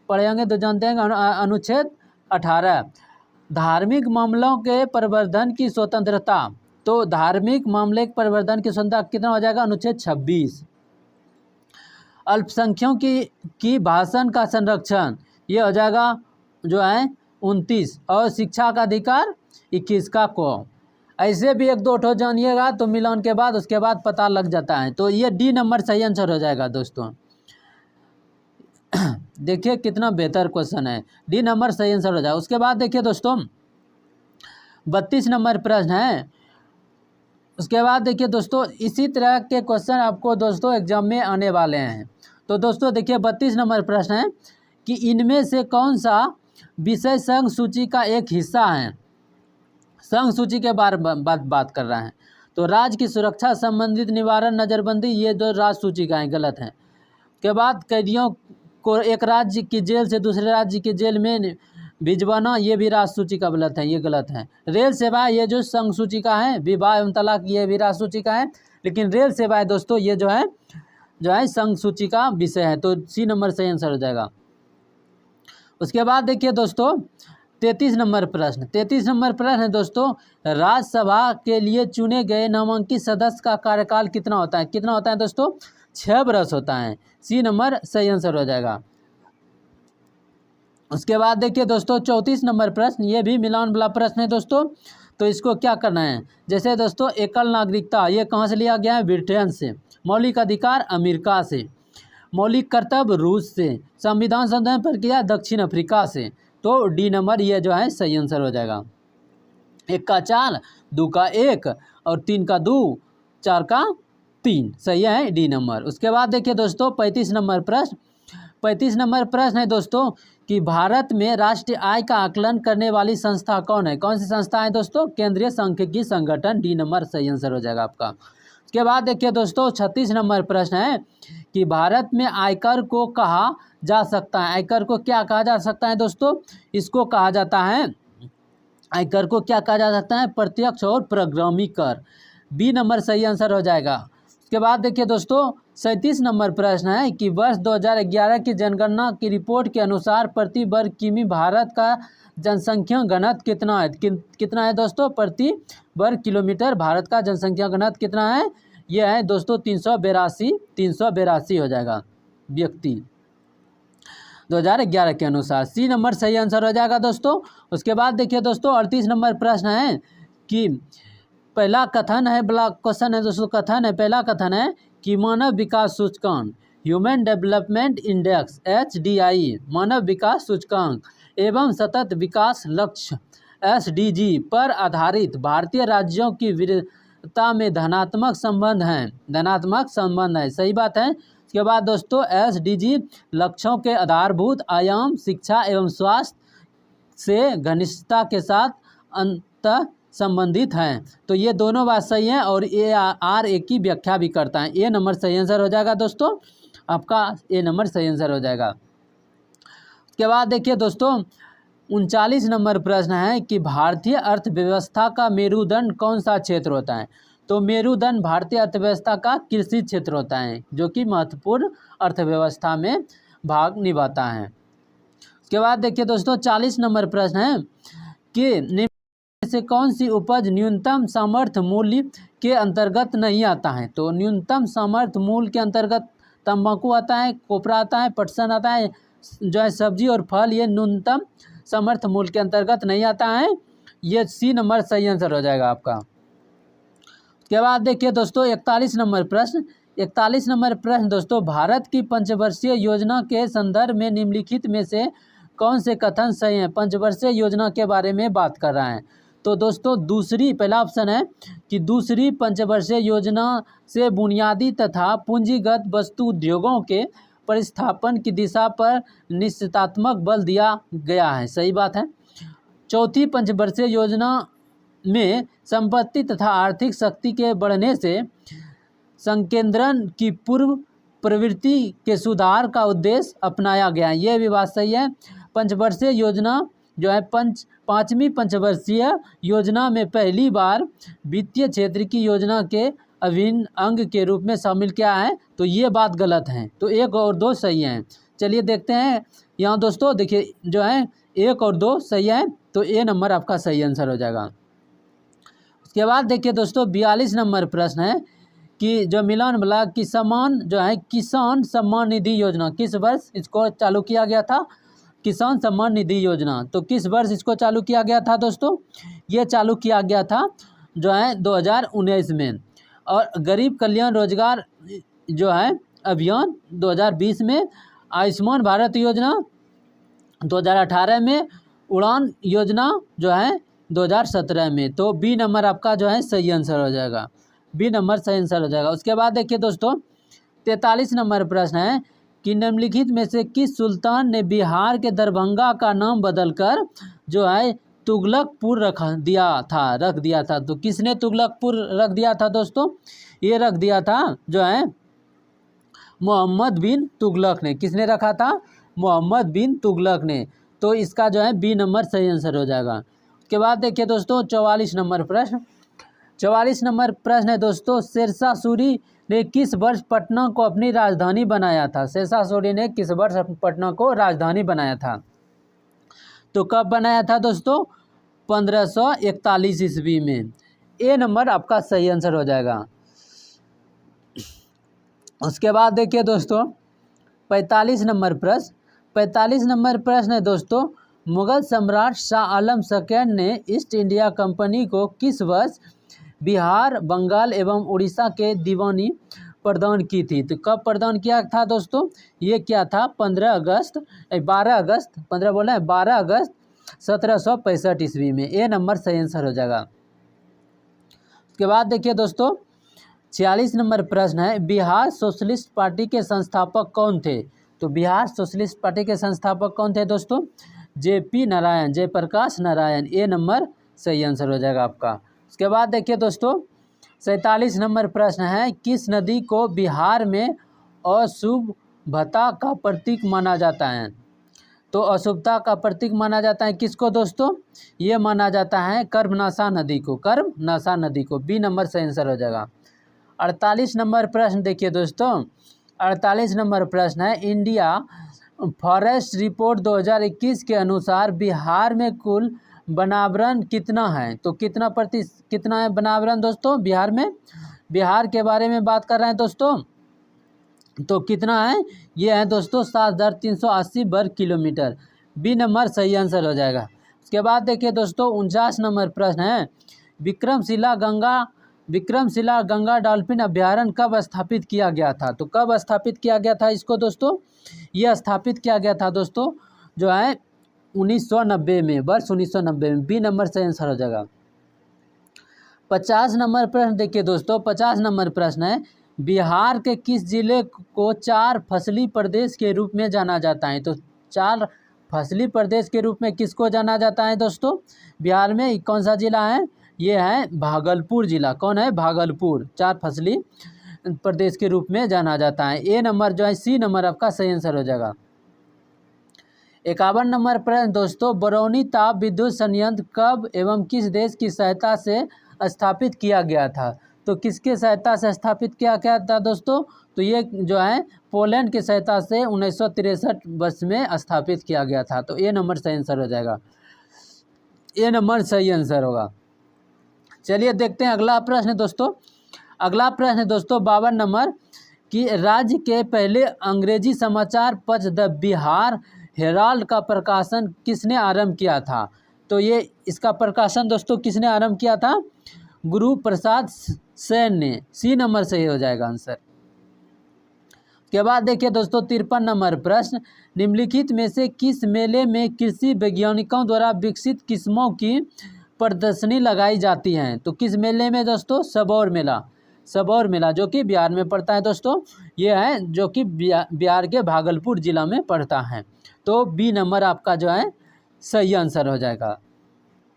पढ़ेंगे तो जानते हैं। अनुच्छेद 18 धार्मिक मामलों के प्रवर्धन की स्वतंत्रता। तो धार्मिक मामले के प्रवर्धन की स्वतंत्रता कितना हो जाएगा? अनुच्छेद 26 अल्पसंख्यकों की भाषण का संरक्षण, ये हो जाएगा जो है 29 और शिक्षा का अधिकार 21 का को। ऐसे भी एक दो ठो जानिएगा तो मिलान के बाद उसके बाद पता लग जाता है। तो ये डी नंबर सही आंसर हो जाएगा दोस्तों। देखिए कितना बेहतर क्वेश्चन है, डी नंबर सही आंसर हो जाएगा। उसके बाद देखिए दोस्तों 32 नंबर प्रश्न है उसके बाद देखिए दोस्तों, इसी तरह के क्वेश्चन आपको दोस्तों एग्जाम में आने वाले हैं। तो दोस्तों देखिए 32 नंबर प्रश्न है कि इनमें से कौन सा विषय संघ सूची का एक हिस्सा है। संघ सूची के बारे में बात कर रहा है। तो राज्य की सुरक्षा संबंधित निवारण, नज़रबंदी, ये दो राज्य सूची का है, गलत है। के बाद कैदियों को एक राज्य की जेल से दूसरे राज्य की जेल में भिजवाना, ये भी राज्य सूची का गलत है, ये गलत है। रेल सेवा, ये जो संघ सूची का है। विवाह एवं तलाक, ये भी राज्य सूची का है। लेकिन रेल सेवाएं दोस्तों ये जो है संघ सूची का विषय है। तो सी नंबर सही आंसर हो जाएगा। उसके बाद देखिए दोस्तों 33 नंबर प्रश्न। 33 नंबर प्रश्न है दोस्तों, राज्यसभा के लिए चुने गए नामांकित सदस्य का कार्यकाल कितना होता है। कितना होता है दोस्तों? 6 वर्ष होता है। सी नंबर सही आंसर हो जाएगा। उसके बाद देखिए दोस्तों 34 नंबर प्रश्न, ये भी मिलान वाला प्रश्न है दोस्तों। तो इसको क्या करना है, जैसे दोस्तों एकल नागरिकता, ये कहाँ से लिया गया है? ब्रिटेन से। मौलिक अधिकार अमेरिका से। मौलिक कर्तव्य रूस से। संविधान संशोधन प्रक्रिया दक्षिण अफ्रीका से। तो डी नंबर ये जो है सही आंसर हो जाएगा। 1 का 4, 2 का 1 और 3 का 2, 4 का 3, सही है डी नंबर। उसके बाद देखिए दोस्तों 35 नंबर प्रश्न। 35 नंबर प्रश्न है दोस्तों कि भारत में राष्ट्रीय आय का आकलन करने वाली संस्था कौन है। कौन सी संस्था है दोस्तों? केंद्रीय सांख्यिकी संगठन। डी नंबर सही आंसर हो जाएगा आपका। उसके बाद देखिए दोस्तों 36 नंबर प्रश्न है कि भारत में आयकर को कहा जा सकता है। आयकर को क्या कहा जा सकता है दोस्तों? इसको कहा जाता है, आयकर को क्या कहा जा सकता है? प्रत्यक्ष और प्रग्रामी कर। बी नंबर सही आंसर हो जाएगा। उसके बाद देखिए दोस्तों 37 नंबर प्रश्न है कि वर्ष 2011 की जनगणना की रिपोर्ट के अनुसार प्रति वर्ग किमी भारत का जनसंख्या घनत्व कितना है। कितना है दोस्तों? प्रति वर्ग किलोमीटर भारत का जनसंख्या घनत्व कितना है? यह है दोस्तों 382 हो जाएगा व्यक्ति 2011 के अनुसार। सी नंबर सही आंसर हो जाएगा दोस्तों। उसके बाद देखिए दोस्तों 38 नंबर प्रश्न है कि पहला कथन है, बड़ा क्वेश्चन है दोस्तों। कथन है, पहला कथन है कि मानव विकास सूचकांक, ह्यूमन डेवलपमेंट इंडेक्स HDI, मानव विकास सूचकांक एवं सतत विकास लक्ष्य SDG पर आधारित भारतीय राज्यों की विविधता में धनात्मक संबंध है। धनात्मक संबंध है, सही बात है। उसके बाद दोस्तों SDG लक्ष्यों के आधारभूत आयाम शिक्षा एवं स्वास्थ्य से घनिष्ठता के साथ अंत संबंधित हैं। तो ये दोनों बात सही हैं और AR की व्याख्या भी करता है। ए नंबर सही आंसर हो जाएगा दोस्तों आपका। ए नंबर सही आंसर हो जाएगा। उसके बाद देखिए दोस्तों 39 नंबर प्रश्न है कि भारतीय अर्थव्यवस्था का मेरुदंड कौन सा क्षेत्र होता है। तो मेरुदंड भारतीय अर्थव्यवस्था का कृषि क्षेत्र होता है, जो कि महत्वपूर्ण अर्थव्यवस्था में भाग निभाता है। उसके बाद देखिए दोस्तों 40 नंबर प्रश्न है कि से कौन सी उपज न्यूनतम समर्थ मूल्य के अंतर्गत नहीं आता है। तो न्यूनतम समर्थ मूल्य के अंतर्गत तंबाकू आता है, कोपरा आता है, पटसन आता है, जो है सब्जी और फल, ये न्यूनतम समर्थ मूल्य के अंतर्गत नहीं आता है। ये सी नंबर सही आंसर हो जाएगा आपका। उसके बाद देखिए दोस्तों 41 नंबर प्रश्न। 41 नंबर प्रश्न दोस्तों, भारत की पंचवर्षीय योजना के संदर्भ में निम्नलिखित में से कौन से कथन सही हैं। पंचवर्षीय योजना के बारे में बात कर रहा है। तो दोस्तों दूसरी, पहला ऑप्शन है कि दूसरी पंचवर्षीय योजना से बुनियादी तथा पूंजीगत वस्तु उद्योगों के परिस्थापन की दिशा पर निश्चितात्मक बल दिया गया है, सही बात है। चौथी पंचवर्षीय योजना में संपत्ति तथा आर्थिक शक्ति के बढ़ने से संकेंद्रण की पूर्व प्रवृत्ति के सुधार का उद्देश्य अपनाया गया, यह भी बात सही है। पंचवर्षीय योजना जो है पाँचवीं पंचवर्षीय योजना में पहली बार वित्तीय क्षेत्र की योजना के अभिन्न अंग के रूप में शामिल किया है। तो ये बात गलत है। तो 1 और 2 सही हैं। चलिए देखते हैं यहाँ दोस्तों, देखिए जो है 1 और 2 सही है। तो ए नंबर आपका सही आंसर हो जाएगा। उसके बाद देखिए दोस्तों 42 नंबर प्रश्न है कि जो मिलन वाला किसान सम्मान निधि योजना किस वर्ष इसको चालू किया गया था। किसान सम्मान निधि योजना, तो किस वर्ष इसको चालू किया गया था दोस्तों? ये चालू किया गया था जो है 2019 में। और गरीब कल्याण रोजगार जो है अभियान 2020 में। आयुष्मान भारत योजना 2018 में। उड़ान योजना जो है 2017 में। तो बी नंबर आपका जो है सही आंसर हो जाएगा। बी नंबर सही आंसर हो जाएगा। उसके बाद देखिए दोस्तों 43 नंबर प्रश्न है कि निम्नलिखित में से किस सुल्तान ने बिहार के दरभंगा का नाम बदलकर जो है तुगलकपुर रख दिया था। तो किसने तुगलकपुर रख दिया था दोस्तों? ये रख दिया था जो है मोहम्मद बिन तुगलक ने। किसने रखा था? मोहम्मद बिन तुगलक ने। तो इसका जो है बी नंबर सही आंसर हो जाएगा। उसके बाद देखिए दोस्तों 44 नंबर प्रश्न। 44 नंबर प्रश्न है दोस्तों, शेरशाह सूरी ने किस वर्ष पटना को अपनी राजधानी बनाया था? शेरशाह सूरी ने किस वर्ष पटना को राजधानी बनाया था? तो कब बनाया था दोस्तों? 1541 ईस्वी में। ए नंबर आपका सही आंसर हो जाएगा। उसके बाद देखिए दोस्तों 45 नंबर प्रश्न। 45 नंबर प्रश्न है दोस्तों, मुगल सम्राट शाह आलम सेकंड ने ईस्ट इंडिया कंपनी को किस वर्ष बिहार, बंगाल एवं उड़ीसा के दीवानी प्रदान की थी? तो कब प्रदान किया था दोस्तों? ये क्या था? 12 अगस्त 1765 ईस्वी में। ए नंबर सही आंसर हो जाएगा। उसके बाद देखिए दोस्तों 46 नंबर प्रश्न है, बिहार सोशलिस्ट पार्टी के संस्थापक कौन थे? तो बिहार सोशलिस्ट पार्टी के संस्थापक कौन थे दोस्तों? JP नारायण, जयप्रकाश नारायण। ए नंबर सही आंसर हो जाएगा आपका। उसके बाद देखिए दोस्तों 47 नंबर प्रश्न है, किस नदी को बिहार में अशुभता का प्रतीक माना जाता है? तो अशुभता का प्रतीक माना जाता है किसको दोस्तों? ये माना जाता है कर्मनाशा नदी को। कर्मनाशा नदी को। बी नंबर सही आंसर हो जाएगा। 48 नंबर प्रश्न देखिए दोस्तों 48 नंबर प्रश्न है, इंडिया फॉरेस्ट रिपोर्ट 2021 के अनुसार बिहार में कुल वनावरण कितना है? तो कितना है वनावरण दोस्तों बिहार में? बिहार के बारे में बात कर रहे हैं दोस्तों। तो कितना है? ये है दोस्तों 7380 वर्ग किलोमीटर। बी नंबर सही आंसर हो जाएगा। उसके बाद देखिए दोस्तों 49 नंबर प्रश्न है, विक्रमशिला गंगा डॉल्फिन अभ्यारण्य कब स्थापित किया गया था? तो कब स्थापित किया गया था इसको दोस्तों? यह स्थापित किया गया था दोस्तों जो है 1990 में, वर्ष 1990 में। बी नंबर सही आंसर हो जाएगा। 50 नंबर प्रश्न देखिए दोस्तों 50 नंबर प्रश्न है, बिहार के किस जिले को 4 फसली प्रदेश के रूप में जाना जाता है? तो 4 फसली प्रदेश के रूप में किसको जाना जाता है दोस्तों? बिहार में कौन सा जिला है? ये है भागलपुर जिला। कौन है? भागलपुर 4 फसली प्रदेश के रूप में जाना जाता है। ए नंबर जो है सी नंबर आपका सही आंसर हो जाएगा। 51 नंबर प्रश्न दोस्तों, बरौनी ताप विद्युत संयंत्र कब एवं किस देश की सहायता से स्थापित किया गया था? तो किसके सहायता से स्थापित किया गया था दोस्तों? तो ये जो है पोलैंड की सहायता से 1963 वर्ष में स्थापित किया गया था। तो ए नंबर सही आंसर हो जाएगा। ए नंबर सही आंसर होगा। चलिए देखते हैं अगला प्रश्न दोस्तों। अगला प्रश्न है दोस्तों 52 नंबर कि राज्य के पहले अंग्रेजी समाचार पत्र द बिहार हेराल्ड का प्रकाशन किसने आरंभ किया था? तो ये इसका प्रकाशन दोस्तों किसने आरंभ किया था? गुरु प्रसाद सेन ने। सी नंबर सही हो जाएगा आंसर। के बाद देखिए दोस्तों 53 नंबर प्रश्न, निम्नलिखित में से किस मेले में कृषि वैज्ञानिकों द्वारा विकसित किस्मों की प्रदर्शनी लगाई जाती हैं? तो किस मेले में दोस्तों? सबौर मेला जो कि बिहार में पड़ता है दोस्तों। ये है जो कि बिहार के भागलपुर जिला में पड़ता है। तो बी नंबर आपका जो है सही आंसर हो जाएगा।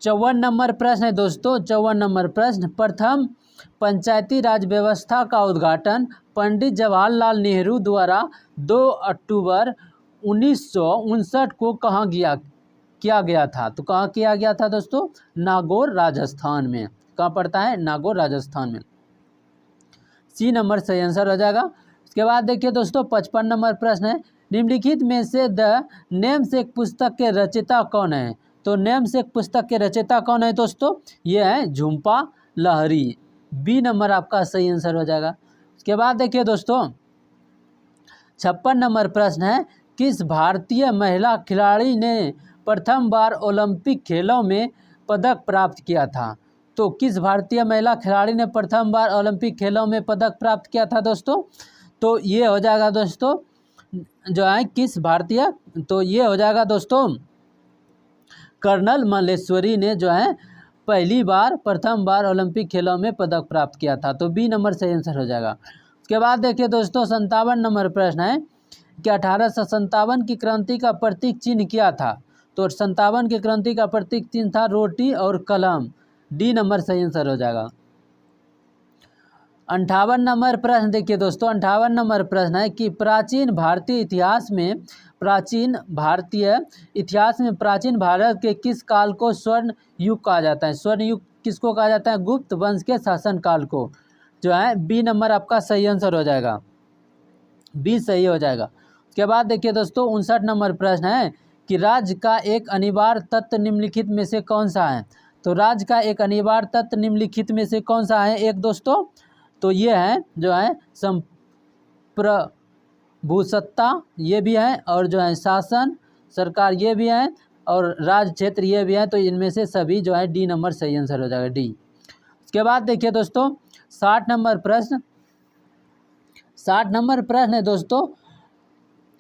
54 नंबर प्रश्न है दोस्तों 54 नंबर प्रश्न, प्रथम पंचायती राज व्यवस्था का उद्घाटन पंडित जवाहरलाल नेहरू द्वारा 2 अक्टूबर 1959 को कहाँ किया गया था? तो कहाँ किया गया था दोस्तों? नागौर राजस्थान में। कहाँ पड़ता है? नागौर राजस्थान में। सी नंबर सही आंसर हो जाएगा। उसके बाद देखिए दोस्तों 55 नंबर प्रश्न है, निम्नलिखित में से द नेमसेक पुस्तक के रचयिता कौन है? तो नेमसेक पुस्तक के रचयिता कौन है दोस्तों? ये है झुम्पा लाहिरी। बी नंबर आपका सही आंसर हो जाएगा। उसके बाद देखिए दोस्तों 56 नंबर प्रश्न है, किस भारतीय महिला खिलाड़ी ने प्रथम बार ओलंपिक खेलों में पदक प्राप्त किया था? तो किस भारतीय महिला खिलाड़ी ने प्रथम बार ओलंपिक खेलों में पदक प्राप्त किया था दोस्तों? तो ये हो जाएगा दोस्तों जो है किस भारतीय, तो ये हो जाएगा दोस्तों कर्नल मल्लेश्वरी ने जो है प्रथम बार ओलंपिक खेलों में पदक प्राप्त किया था। तो बी नंबर सही आंसर हो जाएगा। उसके बाद देखिए दोस्तों 57 नंबर प्रश्न है कि 1857 की क्रांति का प्रतीक चिन्ह क्या था। तो 57 की क्रांति का प्रतीक चिन्ह था रोटी और कलम। डी नंबर सही आंसर हो जाएगा। 58 नंबर प्रश्न देखिए दोस्तों 58 नंबर प्रश्न है कि प्राचीन भारतीय इतिहास में प्राचीन भारत के किस काल को स्वर्ण युग कहा जाता है। स्वर्ण युग किसको कहा जाता है? गुप्त वंश के शासन काल को। जो है बी नंबर आपका सही आंसर हो जाएगा। बी सही हो जाएगा। उसके बाद देखिए दोस्तों 59 नंबर प्रश्न है कि राज्य का एक अनिवार्य तत्व निम्नलिखित में से कौन सा है। तो राज्य का एक अनिवार्य तत्व निम्नलिखित में से कौन सा है एक दोस्तों? तो ये है जो है संप्रभुसत्ता ये भी है, और जो है शासन सरकार ये भी है, और राज क्षेत्र ये भी है। तो इनमें से सभी जो है डी नंबर सही आंसर हो जाएगा, डी। उसके बाद देखिए दोस्तों 60 नंबर प्रश्न है दोस्तों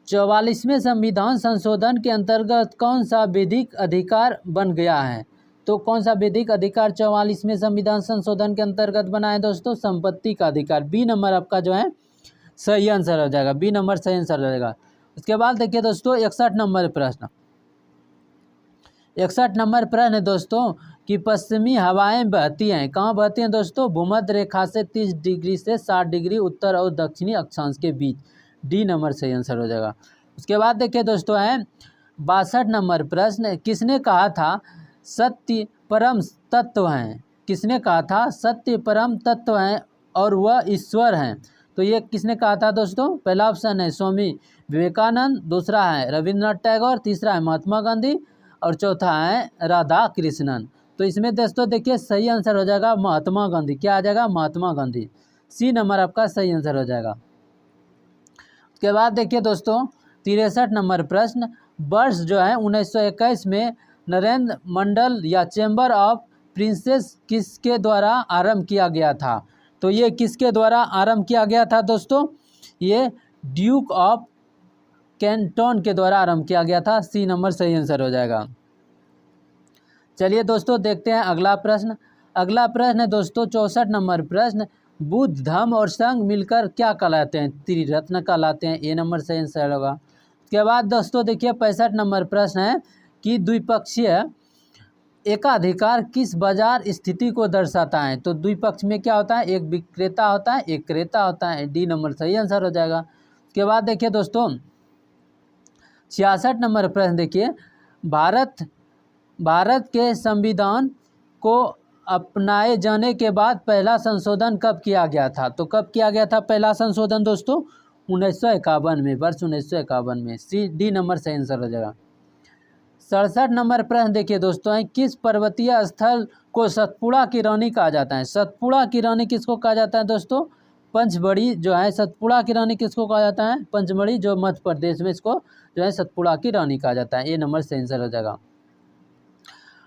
44वें संविधान संशोधन के अंतर्गत कौन सा विधिक अधिकार बन गया है। तो कौन सा विधिक अधिकार 44वें संविधान संशोधन के अंतर्गत बना है दोस्तों? संपत्ति का अधिकार। बी नंबर आपका जो है सही आंसर हो जाएगा। बी नंबर सही आंसर हो जाएगा। उसके बाद देखिए दोस्तों 61 नंबर प्रश्न है दोस्तों कि पश्चिमी हवाएं बहती हैं, कहाँ बहती हैं दोस्तों? भूमध्य रेखा से 30 डिग्री से 60 डिग्री उत्तर और दक्षिणी अक्षांश के बीच। डी नंबर सही आंसर हो जाएगा। उसके बाद देखिए दोस्तों है 62 नंबर प्रश्न, किसने कहा था सत्य परम तत्व हैं? किसने कहा था सत्य परम तत्व हैं और वह ईश्वर हैं? तो ये किसने कहा था दोस्तों? पहला ऑप्शन है स्वामी विवेकानंद, दूसरा है रविंद्रनाथ टैगोर, तीसरा है महात्मा गांधी, और चौथा है राधा कृष्णन। तो इसमें दोस्तों देखिए सही आंसर हो जाएगा महात्मा गांधी। क्या आ जाएगा? महात्मा गांधी। सी नंबर आपका सही आंसर हो जाएगा। उसके बाद देखिए दोस्तों 63 नंबर प्रश्न, वर्ष जो है 1921 में नरेंद्र मंडल या चैम्बर ऑफ प्रिंसेस किसके द्वारा आरंभ किया गया था। तो ये किसके द्वारा आरंभ किया गया था दोस्तों? ये ड्यूक ऑफ कैंटन के द्वारा आरंभ किया गया था। सी नंबर सही आंसर हो जाएगा। चलिए दोस्तों देखते हैं अगला प्रश्न है दोस्तों 64 नंबर प्रश्न, बुद्ध धम्म और संघ मिलकर क्या कहलाते हैं? त्रिरत्न कहलाते हैं। ए नंबर सही आंसर होगा। उसके बाद दोस्तों देखिए 65 नंबर प्रश्न है कि द्विपक्षीय एकाधिकार किस बाजार स्थिति को दर्शाता है। तो द्विपक्ष में क्या होता है? एक विक्रेता होता है, एक क्रेता होता है। डी नंबर सही आंसर हो जाएगा। उसके बाद देखिए दोस्तों 66 नंबर प्रश्न देखिए, भारत के संविधान को अपनाए जाने के बाद पहला संशोधन कब किया गया था। तो कब किया गया था पहला संशोधन दोस्तों? 1951 में, वर्ष 1951 में। सी डी नंबर सही आंसर हो जाएगा। 67 नंबर प्रश्न देखिए दोस्तों है, किस पर्वतीय स्थल को सतपुड़ा की रानी कहा जाता है। सतपुड़ा की रानी किसको कहा जाता है दोस्तों? पंचमढ़ी जो है सतपुड़ा की रानी किसको कहा जाता है? पंचमढ़ी जो मध्य प्रदेश में, इसको जो है सतपुड़ा की रानी कहा जाता है। ये नंबर सही आंसर हो जाएगा।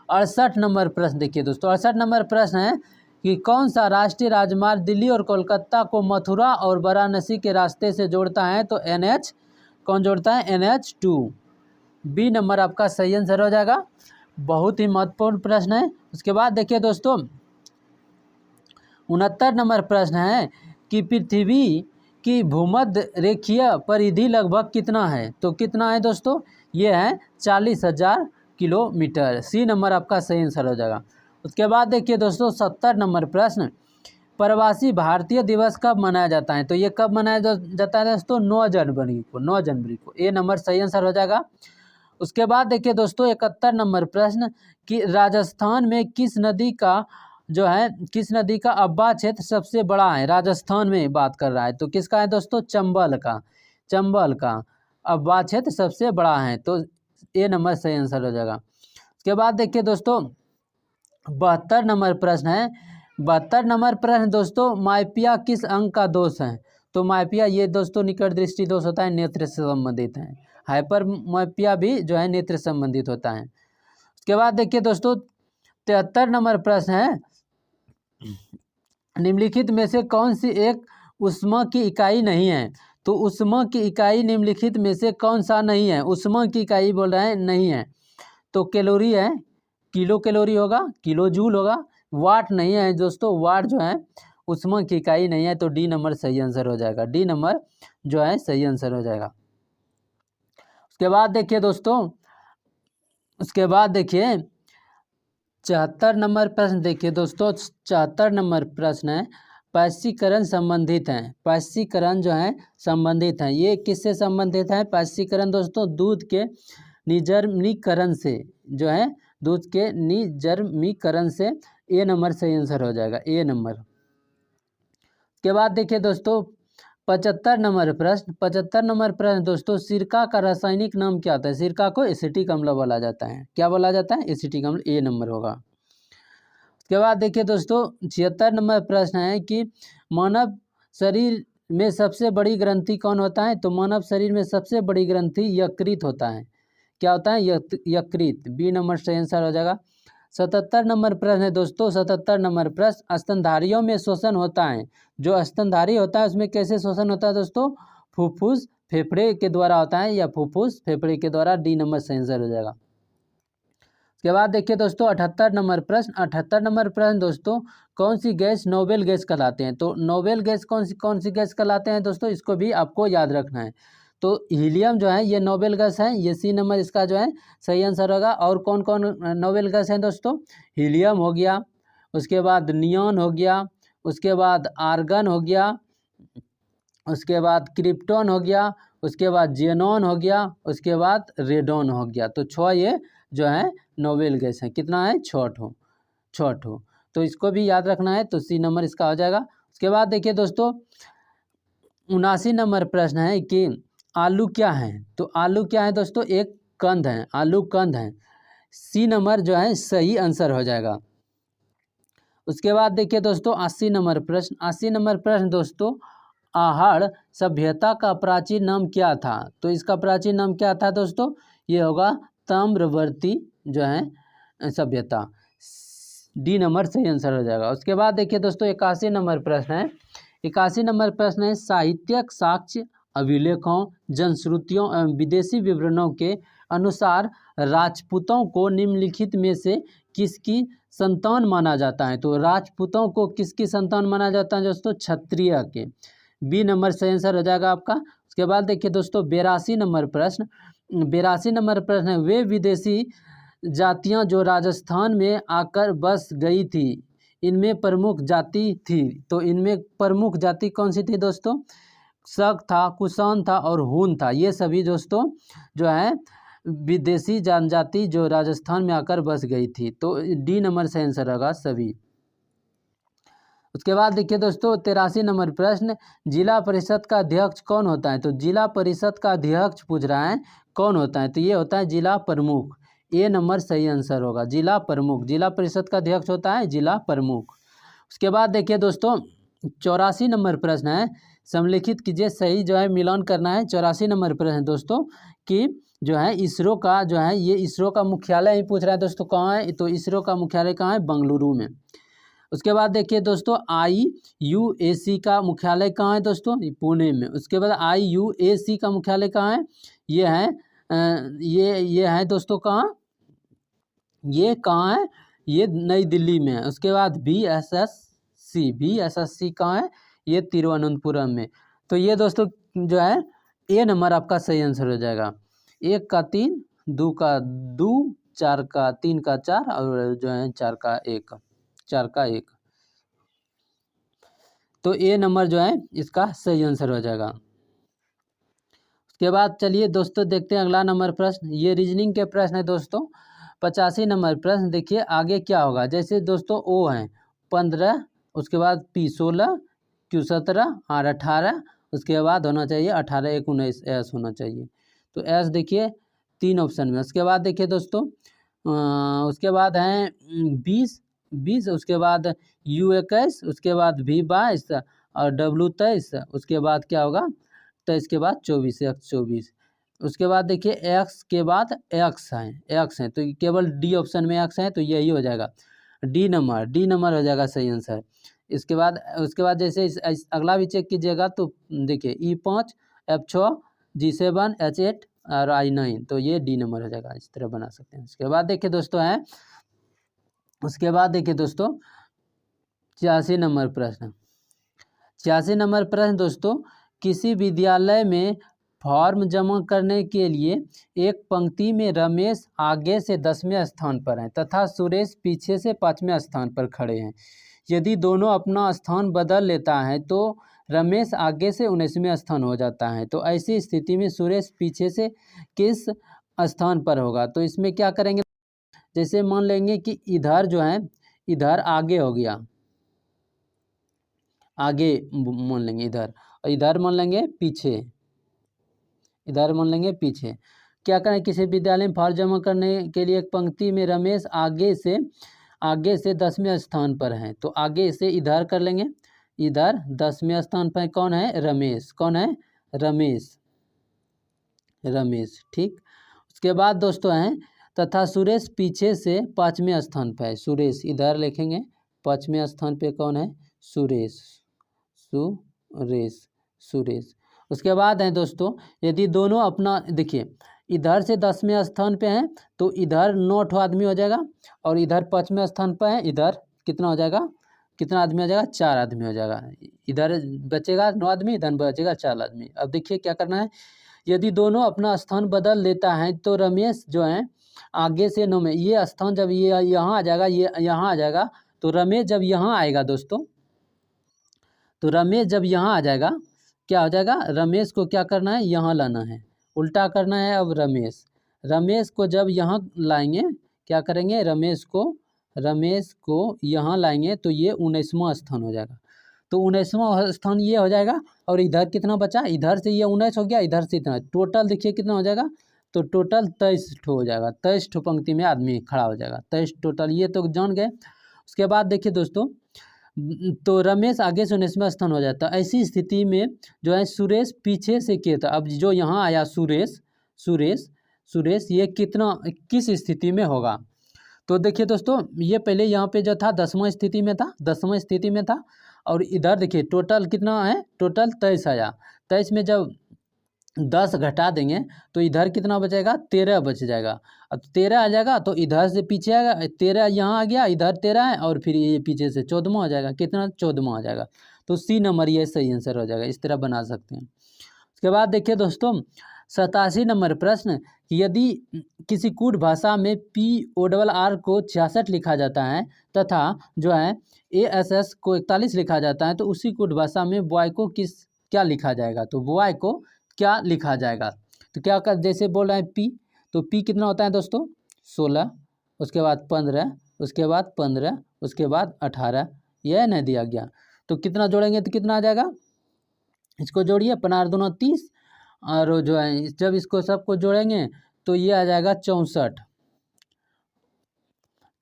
68 नंबर प्रश्न देखिए दोस्तों 68 नंबर प्रश्न है कि कौन सा राष्ट्रीय राजमार्ग दिल्ली और कोलकाता को मथुरा और वाराणसी के रास्ते से जोड़ता है। तो NH कौन जोड़ता है? NH2। बी नंबर आपका सही आंसर हो जाएगा। बहुत ही महत्वपूर्ण प्रश्न है। उसके बाद देखिए दोस्तों 69 नंबर प्रश्न है कि पृथ्वी की भूमध्य रेखीय परिधि लगभग कितना है। तो कितना है दोस्तों? ये है 40,000 किलोमीटर। सी नंबर आपका सही आंसर हो जाएगा। उसके बाद देखिए दोस्तों 70 नंबर प्रश्न, प्रवासी भारतीय दिवस कब मनाया जाता है। तो ये कब मनाया जाता है दोस्तों? 9 जनवरी को। ए नंबर सही आंसर हो जाएगा। उसके बाद देखिए दोस्तों 71 नंबर प्रश्न कि राजस्थान में किस नदी का अब्बा क्षेत्र सबसे बड़ा है। राजस्थान में बात कर रहा है, तो किसका है दोस्तों? चंबल का अब्बा क्षेत्र सबसे बड़ा है। तो ए नंबर सही आंसर हो जाएगा। उसके बाद देखिए दोस्तों 72 नंबर प्रश्न है। 72 नंबर प्रश्न दोस्तों, माइपिया किस अंग का दोष है। तो माइपिया ये दोस्तों निकट दृष्टि दोष होता है, नेत्र से संबंधित है। हाइपर माइपिया भी जो है नेत्र से संबंधित होता है। उसके बाद देखिए दोस्तों 73 नंबर प्रश्न है, निम्नलिखित में से कौन सी एक ऊष्मा की इकाई नहीं है। तो ऊष्मा की इकाई निम्नलिखित में से कौन सा नहीं है। ऊष्मा की इकाई बोल रहे हैं नहीं है। तो कैलोरी है, किलो कैलोरी होगा, किलो जूल होगा, वाट नहीं है दोस्तों, वाट जो है ऊष्मा की इकाई नहीं है, तो डी नंबर सही आंसर हो जाएगा, डी नंबर जो है सही आंसर हो जाएगा। उसके बाद देखिए दोस्तों, उसके बाद देखिए 74 नंबर प्रश्न देखिए दोस्तों, 74 नंबर प्रश्न है पैसिकरण संबंधित हैं, पैसिकरण जो है संबंधित हैं, ये किससे संबंधित है पैसिकरण दोस्तों? दूध के निर्जमीकरण से, जो है दूध के निर्जमीकरण से। ए नंबर सही आंसर हो जाएगा, ए नंबर। के बाद देखिए दोस्तों 75 नंबर प्रश्न, 75 नंबर प्रश्न दोस्तों, सिरका का रासायनिक नाम क्या होता है? सिरका को एसिटिक अम्ल बोला जाता है, क्या बोला जाता है? एसिटिक अम्ल, ए नंबर होगा। उसके बाद देखिए दोस्तों 76 नंबर प्रश्न है कि मानव शरीर में सबसे बड़ी ग्रंथि कौन होता है? तो मानव शरीर में सबसे बड़ी ग्रंथि यकृत होता है, क्या होता है? यकृत, बी नंबर सही आंसर हो जाएगा। 77 नंबर प्रश्न है दोस्तों, 77 नंबर प्रश्न, स्तनधारियों में शोषण होता है, जो स्तनधारी होता है उसमें कैसे शोषण होता है दोस्तों? फुफ्फुस फेफड़े के द्वारा होता है, या फुफ्फुस फेफड़े के द्वारा, डी नंबर सही आंसर हो जाएगा। उसके बाद देखिए दोस्तों 78 नंबर प्रश्न, 78 नंबर प्रश्न दोस्तों, कौन सी गैस नोबेल गैस कहलाते हैं? तो नोबेल गैस कौन सी गैस कहलाते हैं दोस्तों? इसको भी आपको याद रखना है। तो हीलियम जो है ये नोबेल गैस है, ये सी नंबर इसका जो है सही आंसर होगा। और कौन कौन नोबेल गैस है दोस्तों? हीलियम हो गया, उसके बाद नियॉन हो गया, उसके बाद आर्गन हो गया, उसके बाद क्रिप्टॉन हो गया, उसके बाद जेनॉन हो गया, उसके बाद रेडॉन हो गया। तो 6 ये जो है नोबेल गैस है, कितना है? 6 ठो। तो इसको भी याद रखना है, तो सी नंबर इसका हो जाएगा। उसके बाद देखिए दोस्तों 79 नंबर प्रश्न है कि आलू क्या है? तो आलू क्या है दोस्तों? एक कंद है, आलू कंद है, सी नंबर जो है सही आंसर हो जाएगा। उसके बाद देखिए दोस्तों 80 नंबर प्रश्न, 80 नंबर प्रश्न दोस्तों, आहड़ सभ्यता का प्राचीन नाम क्या था? तो इसका प्राचीन नाम क्या था दोस्तों? ये होगा ताम्रवर्ती जो है सभ्यता, डी नंबर सही आंसर हो जाएगा। उसके बाद देखिए दोस्तों 81 नंबर प्रश्न है, 81 नंबर प्रश्न है साहित्यिक साक्ष्य अभिलेखों जनश्रुतियों एवं विदेशी विवरणों के अनुसार राजपूतों को निम्नलिखित में से किसकी संतान माना जाता है? तो राजपूतों को किसकी संतान माना जाता है दोस्तों? क्षत्रिय के, बी नंबर सही आंसर हो जाएगा आपका। उसके बाद देखिए दोस्तों 82 नंबर प्रश्न, 82 नंबर प्रश्न है वे विदेशी जातियां जो राजस्थान में आकर बस गई थी, इनमें प्रमुख जाति थी, तो इनमें प्रमुख जाति कौन सी थी दोस्तों? शक था, कुषाण था और हून था। ये सभी दोस्तों जो है विदेशी जनजाति जो राजस्थान में आकर बस गई थी, तो डी नंबर सही आंसर होगा सभी। उसके बाद देखिए दोस्तों 83 नंबर प्रश्न, जिला परिषद का अध्यक्ष कौन होता है? तो जिला परिषद का अध्यक्ष पूछ रहा है कौन होता है? तो ये होता है जिला प्रमुख, ए नंबर सही आंसर होगा, जिला प्रमुख, जिला परिषद का अध्यक्ष होता है जिला प्रमुख। उसके बाद देखिए दोस्तों 84 नंबर प्रश्न है, सम्मिलित कीजिए, सही जो है मिलान करना है। 84 नंबर प्रश्न दोस्तों कि जो है इसरो का जो है, ये इसरो का मुख्यालय ही पूछ रहा है दोस्तों, कहाँ है? तो इसरो का मुख्यालय कहाँ है? बेंगलुरु में। उसके बाद देखिए दोस्तों IUAC का मुख्यालय कहाँ है दोस्तों? पुणे में। उसके बाद IUAC का मुख्यालय कहाँ है? ये है ये है दोस्तों कहाँ? ये कहाँ है? ये नई दिल्ली में है। उसके बाद BSSC कहाँ है? ये तिरुवनंतपुरम में। तो ये दोस्तों जो है ए नंबर आपका सही आंसर हो जाएगा। 1 का 3, 2 का 2, 4 का 3 का 4 और जो है 4 का 1, 4 का 1, तो ए नंबर जो है इसका सही आंसर हो जाएगा। उसके बाद चलिए दोस्तों देखते हैं अगला नंबर प्रश्न, ये रीजनिंग के प्रश्न है दोस्तों। 85 नंबर प्रश्न देखिए आगे क्या होगा, जैसे दोस्तों O है 15, उसके बाद P 16, Q 17, R 18, उसके बाद होना चाहिए 18, 1, 19 S होना चाहिए। तो S देखिए 3 ऑप्शन में। उसके बाद देखिए दोस्तों उसके बाद हैं 20, उसके बाद U 21, उसके बाद V 22 और W 23, उसके बाद क्या होगा 23 के बाद 24, X 24। उसके बाद देखिए X के बाद X है, तो केवल D ऑप्शन में X है, तो यही हो जाएगा डी नंबर हो जाएगा सही आंसर। उसके बाद जैसे अगला भी चेक कीजिएगा, तो देखिए E5, F6, G7, H8 और I9, तो ये डी नंबर हो जाएगा, इस तरह बना सकते हैं। उसके बाद देखिए दोस्तों है उसके बाद देखिए दोस्तों 86 नंबर प्रश्न। 86 नंबर प्रश्न दोस्तों, किसी विद्यालय में फॉर्म जमा करने के लिए एक पंक्ति में रमेश आगे से 10वें स्थान पर हैं तथा सुरेश पीछे से 5वें स्थान पर खड़े हैं। यदि दोनों अपना स्थान बदल लेता है तो रमेश आगे से 19वें स्थान हो जाता है। तो ऐसी स्थिति में सुरेश पीछे से किस स्थान पर होगा? तो इसमें क्या करेंगे, जैसे मान लेंगे कि इधर जो है, इधर आगे हो गया, आगे मान लेंगे इधर, और इधर मान लेंगे पीछे, इधर मान लेंगे पीछे। क्या करें, किसी विद्यालय में फॉर्म जमा करने के लिए एक पंक्ति में रमेश आगे से 10वें स्थान पर हैं। तो आगे से इधर कर लेंगे, इधर 10वें स्थान पर कौन है? रमेश। कौन है? रमेश, रमेश। ठीक। उसके बाद दोस्तों हैं तथा सुरेश पीछे से 5वें स्थान पर है। सुरेश इधर लिखेंगे, 5वें स्थान पे कौन है? सुरेश, सुरेश, सुरेश। उसके बाद है दोस्तों, यदि दोनों अपना, देखिए इधर से 10वें स्थान पे हैं तो इधर 9 आदमी हो जाएगा, और इधर 5वें स्थान पर है, इधर कितना हो जाएगा, कितना आदमी हो जाएगा? 4 आदमी हो जाएगा। इधर बचेगा 9 आदमी, इधर बचेगा 4 आदमी। अब देखिए क्या करना है, यदि दोनों अपना स्थान बदल लेता है तो रमेश जो है आगे से 9 में, ये स्थान जब ये यहाँ आ जाएगा, ये यहाँ आ जाएगा, तो रमेश जब यहाँ आएगा दोस्तों, तो रमेश जब यहाँ आ जाएगा, क्या हो जाएगा? रमेश को क्या करना है? यहाँ लाना है, उल्टा करना है। अब रमेश को जब यहाँ लाएंगे, क्या करेंगे? रमेश को यहाँ लाएंगे तो ये 19वां स्थान हो जाएगा। तो 19वां स्थान ये हो जाएगा, और इधर कितना बचा? इधर से ये 19 हो गया, इधर से इतना, टोटल देखिए कितना हो जाएगा? तो टोटल 23 हो जाएगा। 23 पंक्ति में आदमी खड़ा हो जाएगा, 23 टोटल, ये तो जान गए। उसके बाद देखिए दोस्तों, तो रमेश आगे से 19वां स्थान हो जाता है। ऐसी स्थिति में जो है सुरेश पीछे से किया था। अब जो यहाँ आया सुरेश ये किस स्थिति में होगा? तो देखिए दोस्तों, ये पहले यहाँ पे जो था 10वां स्थिति में था, 10वां स्थिति में था, और इधर देखिए टोटल कितना है? टोटल 23 आया। 23 में जब 10 घटा देंगे तो इधर कितना बचेगा? 13 बच जाएगा। अब 13 आ जाएगा तो इधर से पीछे आएगा, 13 यहाँ आ गया, इधर 13 है, और फिर ये पीछे से 14वां हो जाएगा। कितना? 14वां आ जाएगा। तो सी नंबर ये सही आंसर हो जाएगा। इस तरह बना सकते हैं। उसके बाद देखिए दोस्तों 87 नंबर प्रश्न, यदि किसी कूट भाषा में PORR को 66 लिखा जाता है तथा जो है ASS को 41 लिखा जाता है, तो उसी कूट भाषा में बॉय को क्या लिखा जाएगा? तो बॉय को क्या लिखा जाएगा? तो क्या कर, जैसे बोल रहे हैं P, तो P कितना होता है दोस्तों? 16, उसके बाद 15, उसके बाद 15, उसके बाद 18, यह नहीं दिया गया। तो कितना जोड़ेंगे तो कितना आ जाएगा? इसको जोड़िए, 15 दूना 30, और जो है जब इसको सबको जोड़ेंगे तो ये आ जाएगा 64।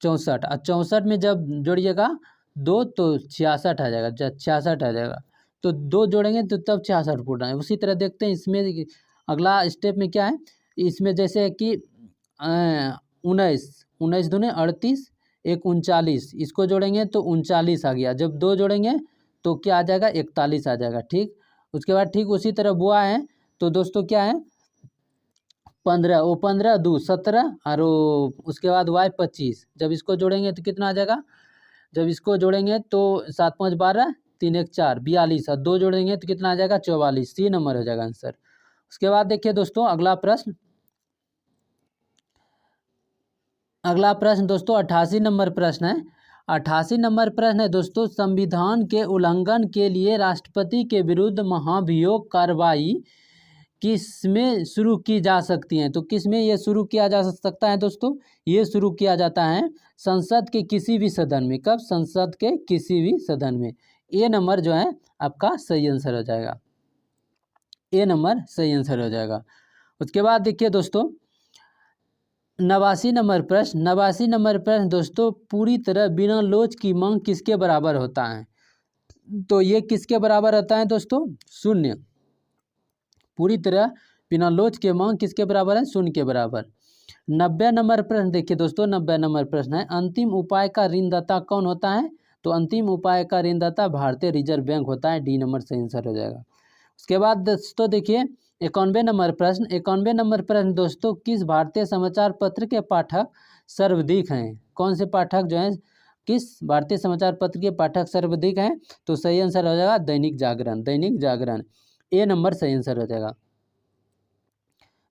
और 64 में जब जोड़िएगा 2 तो 66 आ जाएगा, 66 आ जाएगा। तो 2 जोड़ेंगे तो तब 66 पूरा है। उसी तरह देखते हैं इसमें अगला स्टेप में क्या है। इसमें जैसे कि 19 दूने 38, एक 39, इसको जोड़ेंगे तो 39 आ गया। जब 2 जोड़ेंगे तो क्या आ जाएगा? 41 आ जाएगा। ठीक। उसके बाद ठीक उसी तरह बुआ है, तो दोस्तों क्या है 15, वो 15 2 17, और उसके बाद Y 25, जब इसको जोड़ेंगे तो कितना आ जाएगा? जब इसको जोड़ेंगे तो 7 5 12, 3 1 4, 42, और 2 जोड़ेंगे तो कितना आ जाएगा? 44। सी नंबर हो जाएगा आंसर। उसके बाद देखिए दोस्तों अगला प्रश्न दोस्तों 88 नंबर प्रश्न है। 88 नंबर प्रश्न है दोस्तों, संविधान के उल्लंघन के लिए राष्ट्रपति के विरुद्ध महाभियोग कार्रवाई किसमें शुरू की जा सकती हैं? तो किसमें ये शुरू किया जा सकता है दोस्तों? ये शुरू किया जाता है संसद के किसी भी सदन में। कब? संसद के किसी भी सदन में। ए नंबर जो है आपका सही आंसर हो जाएगा। ए नंबर सही आंसर हो जाएगा। उसके बाद देखिए दोस्तों 89 नंबर प्रश्न दोस्तों, पूरी तरह बिना लोच की मांग किसके बराबर होता है? तो ये किसके बराबर होता है दोस्तों? शून्य। पूरी तरह बिना लोच के मांग किसके बराबर है? शून्य के बराबर। 90 नंबर प्रश्न देखिए दोस्तों, 90 नंबर प्रश्न है, अंतिम उपाय का ऋणदाता कौन होता है? तो अंतिम उपाय का ऋणदाता भारतीय रिजर्व बैंक होता है। डी नंबर सही आंसर हो जाएगा। उसके बाद दोस्तों देखिए 91 नंबर प्रश्न दोस्तों, किस भारतीय समाचार पत्र के पाठक सर्वाधिक हैं? कौन से पाठक जो हैं किस भारतीय समाचार पत्र के पाठक सर्वाधिक हैं? तो सही आंसर हो जाएगा दैनिक जागरण। दैनिक जागरण ए नंबर सही आंसर हो जाएगा।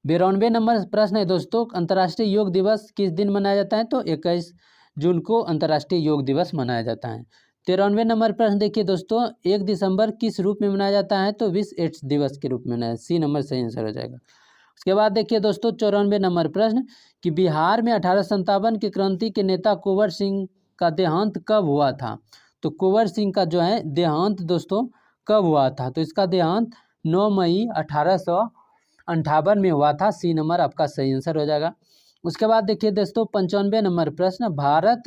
92 नंबर प्रश्न है दोस्तों, अंतर्राष्ट्रीय योग दिवस किस दिन मनाया जाता है? तो 21 जून को अंतर्राष्ट्रीय योग दिवस मनाया जाता है। 93 नंबर प्रश्न देखिए दोस्तों, 1 दिसंबर किस रूप में मनाया जाता है? तो विश्व एड्स दिवस के रूप में मनाया, सी नंबर सही आंसर हो जाएगा। उसके बाद देखिए दोस्तों 94 नंबर प्रश्न कि बिहार में 1857 की क्रांति के नेता कुंवर सिंह का देहांत कब हुआ था? तो कुंवर सिंह का जो है देहांत दोस्तों कब हुआ था? तो इसका देहांत 9 मई 1858 में हुआ था। सी नंबर आपका सही आंसर हो जाएगा। उसके बाद देखिए दोस्तों 95 नंबर प्रश्न, भारत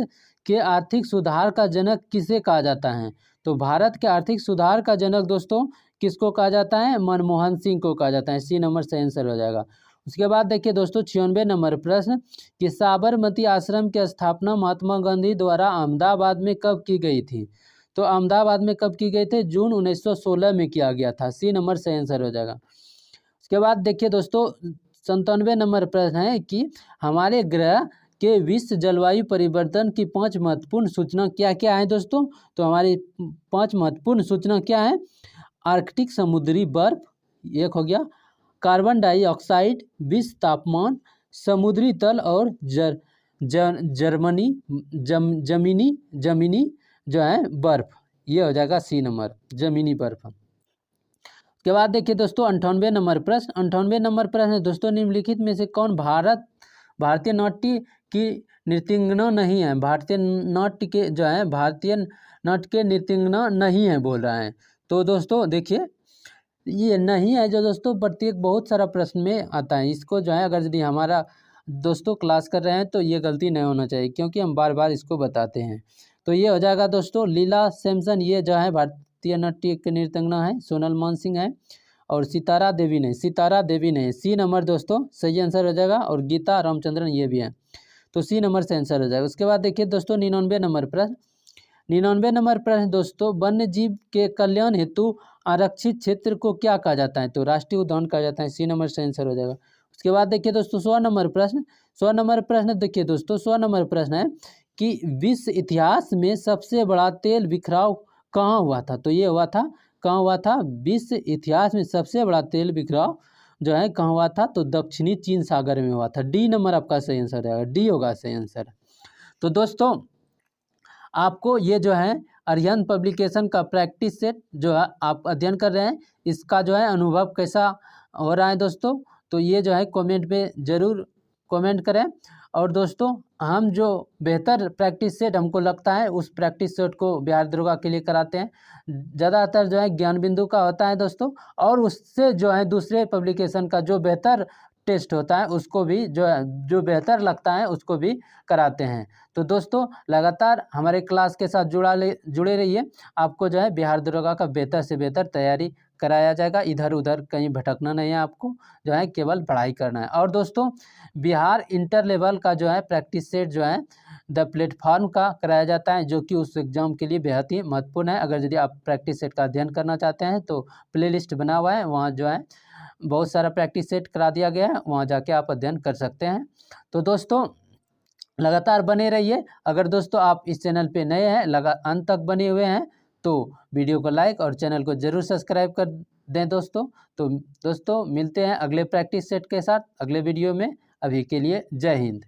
के आर्थिक सुधार का जनक किसे कहा जाता है? तो भारत के आर्थिक सुधार का जनक दोस्तों किसको कहा जाता है? मनमोहन सिंह को कहा जाता है। सी नंबर सही आंसर हो जाएगा। उसके बाद देखिए दोस्तों 96 नंबर प्रश्न कि साबरमती आश्रम की स्थापना महात्मा गांधी द्वारा अहमदाबाद में कब की गई थी? तो अहमदाबाद में कब की गई थी? जून 1916 में किया गया था। सी नंबर सही आंसर हो जाएगा। उसके बाद देखिए दोस्तों 97 नंबर प्रश्न है कि हमारे ग्रह के विश्व जलवायु परिवर्तन की 5 महत्वपूर्ण सूचना क्या क्या है दोस्तों? तो हमारी 5 महत्वपूर्ण सूचना क्या है? आर्कटिक समुद्री बर्फ एक हो गया, कार्बन डाइऑक्साइड, विश्व तापमान, समुद्री तल और जमीनी जो है बर्फ, ये हो जाएगा सी नंबर जमीनी बर्फ। उसके बाद देखिए दोस्तों 98 नंबर प्रश्न, 98 नंबर प्रश्न है दोस्तों, निम्नलिखित में से कौन भारतीय नाट्य की नृत्यांगना नहीं है? भारतीय नाट्य के जो है भारतीय नाट्य के नृत्यांगना नहीं है बोल रहा है। तो दोस्तों देखिए ये नहीं है जो दोस्तों प्रत्येक बहुत सारा प्रश्न में आता है, इसको जो है अगर यदि हमारा दोस्तों क्लास कर रहे हैं तो ये गलती नहीं होना चाहिए, क्योंकि हम बार बार इसको बताते हैं। तो ये हो जाएगा दोस्तों लीला सैमसन, ये जो है भारतीय नाट्य के नृत्यांगना है। सोनल मानसिंह है और सितारा देवी नहीं। सी नंबर दोस्तों सही आंसर हो जाएगा। और गीता रामचंद्रन ये भी है, तो सी नंबर से आंसर हो जाएगा। उसके बाद देखिए दोस्तों 99 नंबर प्रश्न, 99 नंबर प्रश्न दोस्तों, वन्य जीव के कल्याण हेतु आरक्षित क्षेत्र को क्या कहा जाता है? तो राष्ट्रीय उद्यान कहा जाता है। सी नंबर से आंसर हो जाएगा। उसके बाद देखिए दोस्तों 100 नंबर प्रश्न, 100 नंबर प्रश्न देखिए दोस्तों 100 नंबर प्रश्न है कि विश्व इतिहास में सबसे बड़ा तेल बिखराव कहाँ हुआ था? तो ये हुआ था, कहाँ हुआ था? विश्व इतिहास में सबसे बड़ा तेल बिखराव जो है कहाँ हुआ था? तो दक्षिणी चीन सागर में हुआ था। डी नंबर आपका सही आंसर रहेगा, डी होगा सही आंसर। तो दोस्तों आपको ये जो है अरिहंत पब्लिकेशन का प्रैक्टिस सेट जो है आप अध्ययन कर रहे हैं, इसका जो है अनुभव कैसा हो रहा है दोस्तों? तो ये जो है कमेंट पे ज़रूर कमेंट करें। और दोस्तों हम जो बेहतर प्रैक्टिस सेट हमको लगता है उस प्रैक्टिस सेट को बिहार दरोगा के लिए कराते हैं। ज़्यादातर जो है ज्ञान बिंदु का होता है दोस्तों, और उससे जो है दूसरे पब्लिकेशन का जो बेहतर टेस्ट होता है उसको भी जो बेहतर लगता है उसको भी कराते हैं। तो दोस्तों लगातार हमारे क्लास के साथ जुड़े रहिए, आपको जो है बिहार दरोगा का बेहतर से बेहतर तैयारी कराया जाएगा। इधर उधर कहीं भटकना नहीं है, आपको जो है केवल पढ़ाई करना है। और दोस्तों बिहार इंटर लेवल का जो है प्रैक्टिस सेट जो है द प्लेटफॉर्म का कराया जाता है, जो कि उस एग्ज़ाम के लिए बेहद ही महत्वपूर्ण है। अगर यदि आप प्रैक्टिस सेट का अध्ययन करना चाहते हैं तो प्लेलिस्ट बना हुआ है, वहाँ जो है बहुत सारा प्रैक्टिस सेट करा दिया गया है, वहाँ जाके आप अध्ययन कर सकते हैं। तो दोस्तों लगातार बने रहिए। अगर दोस्तों आप इस चैनल पे नए हैं, अंत तक बने हुए हैं, तो वीडियो को लाइक और चैनल को ज़रूर सब्सक्राइब कर दें दोस्तों। तो दोस्तों मिलते हैं अगले प्रैक्टिस सेट के साथ अगले वीडियो में। अभी के लिए जय हिंद।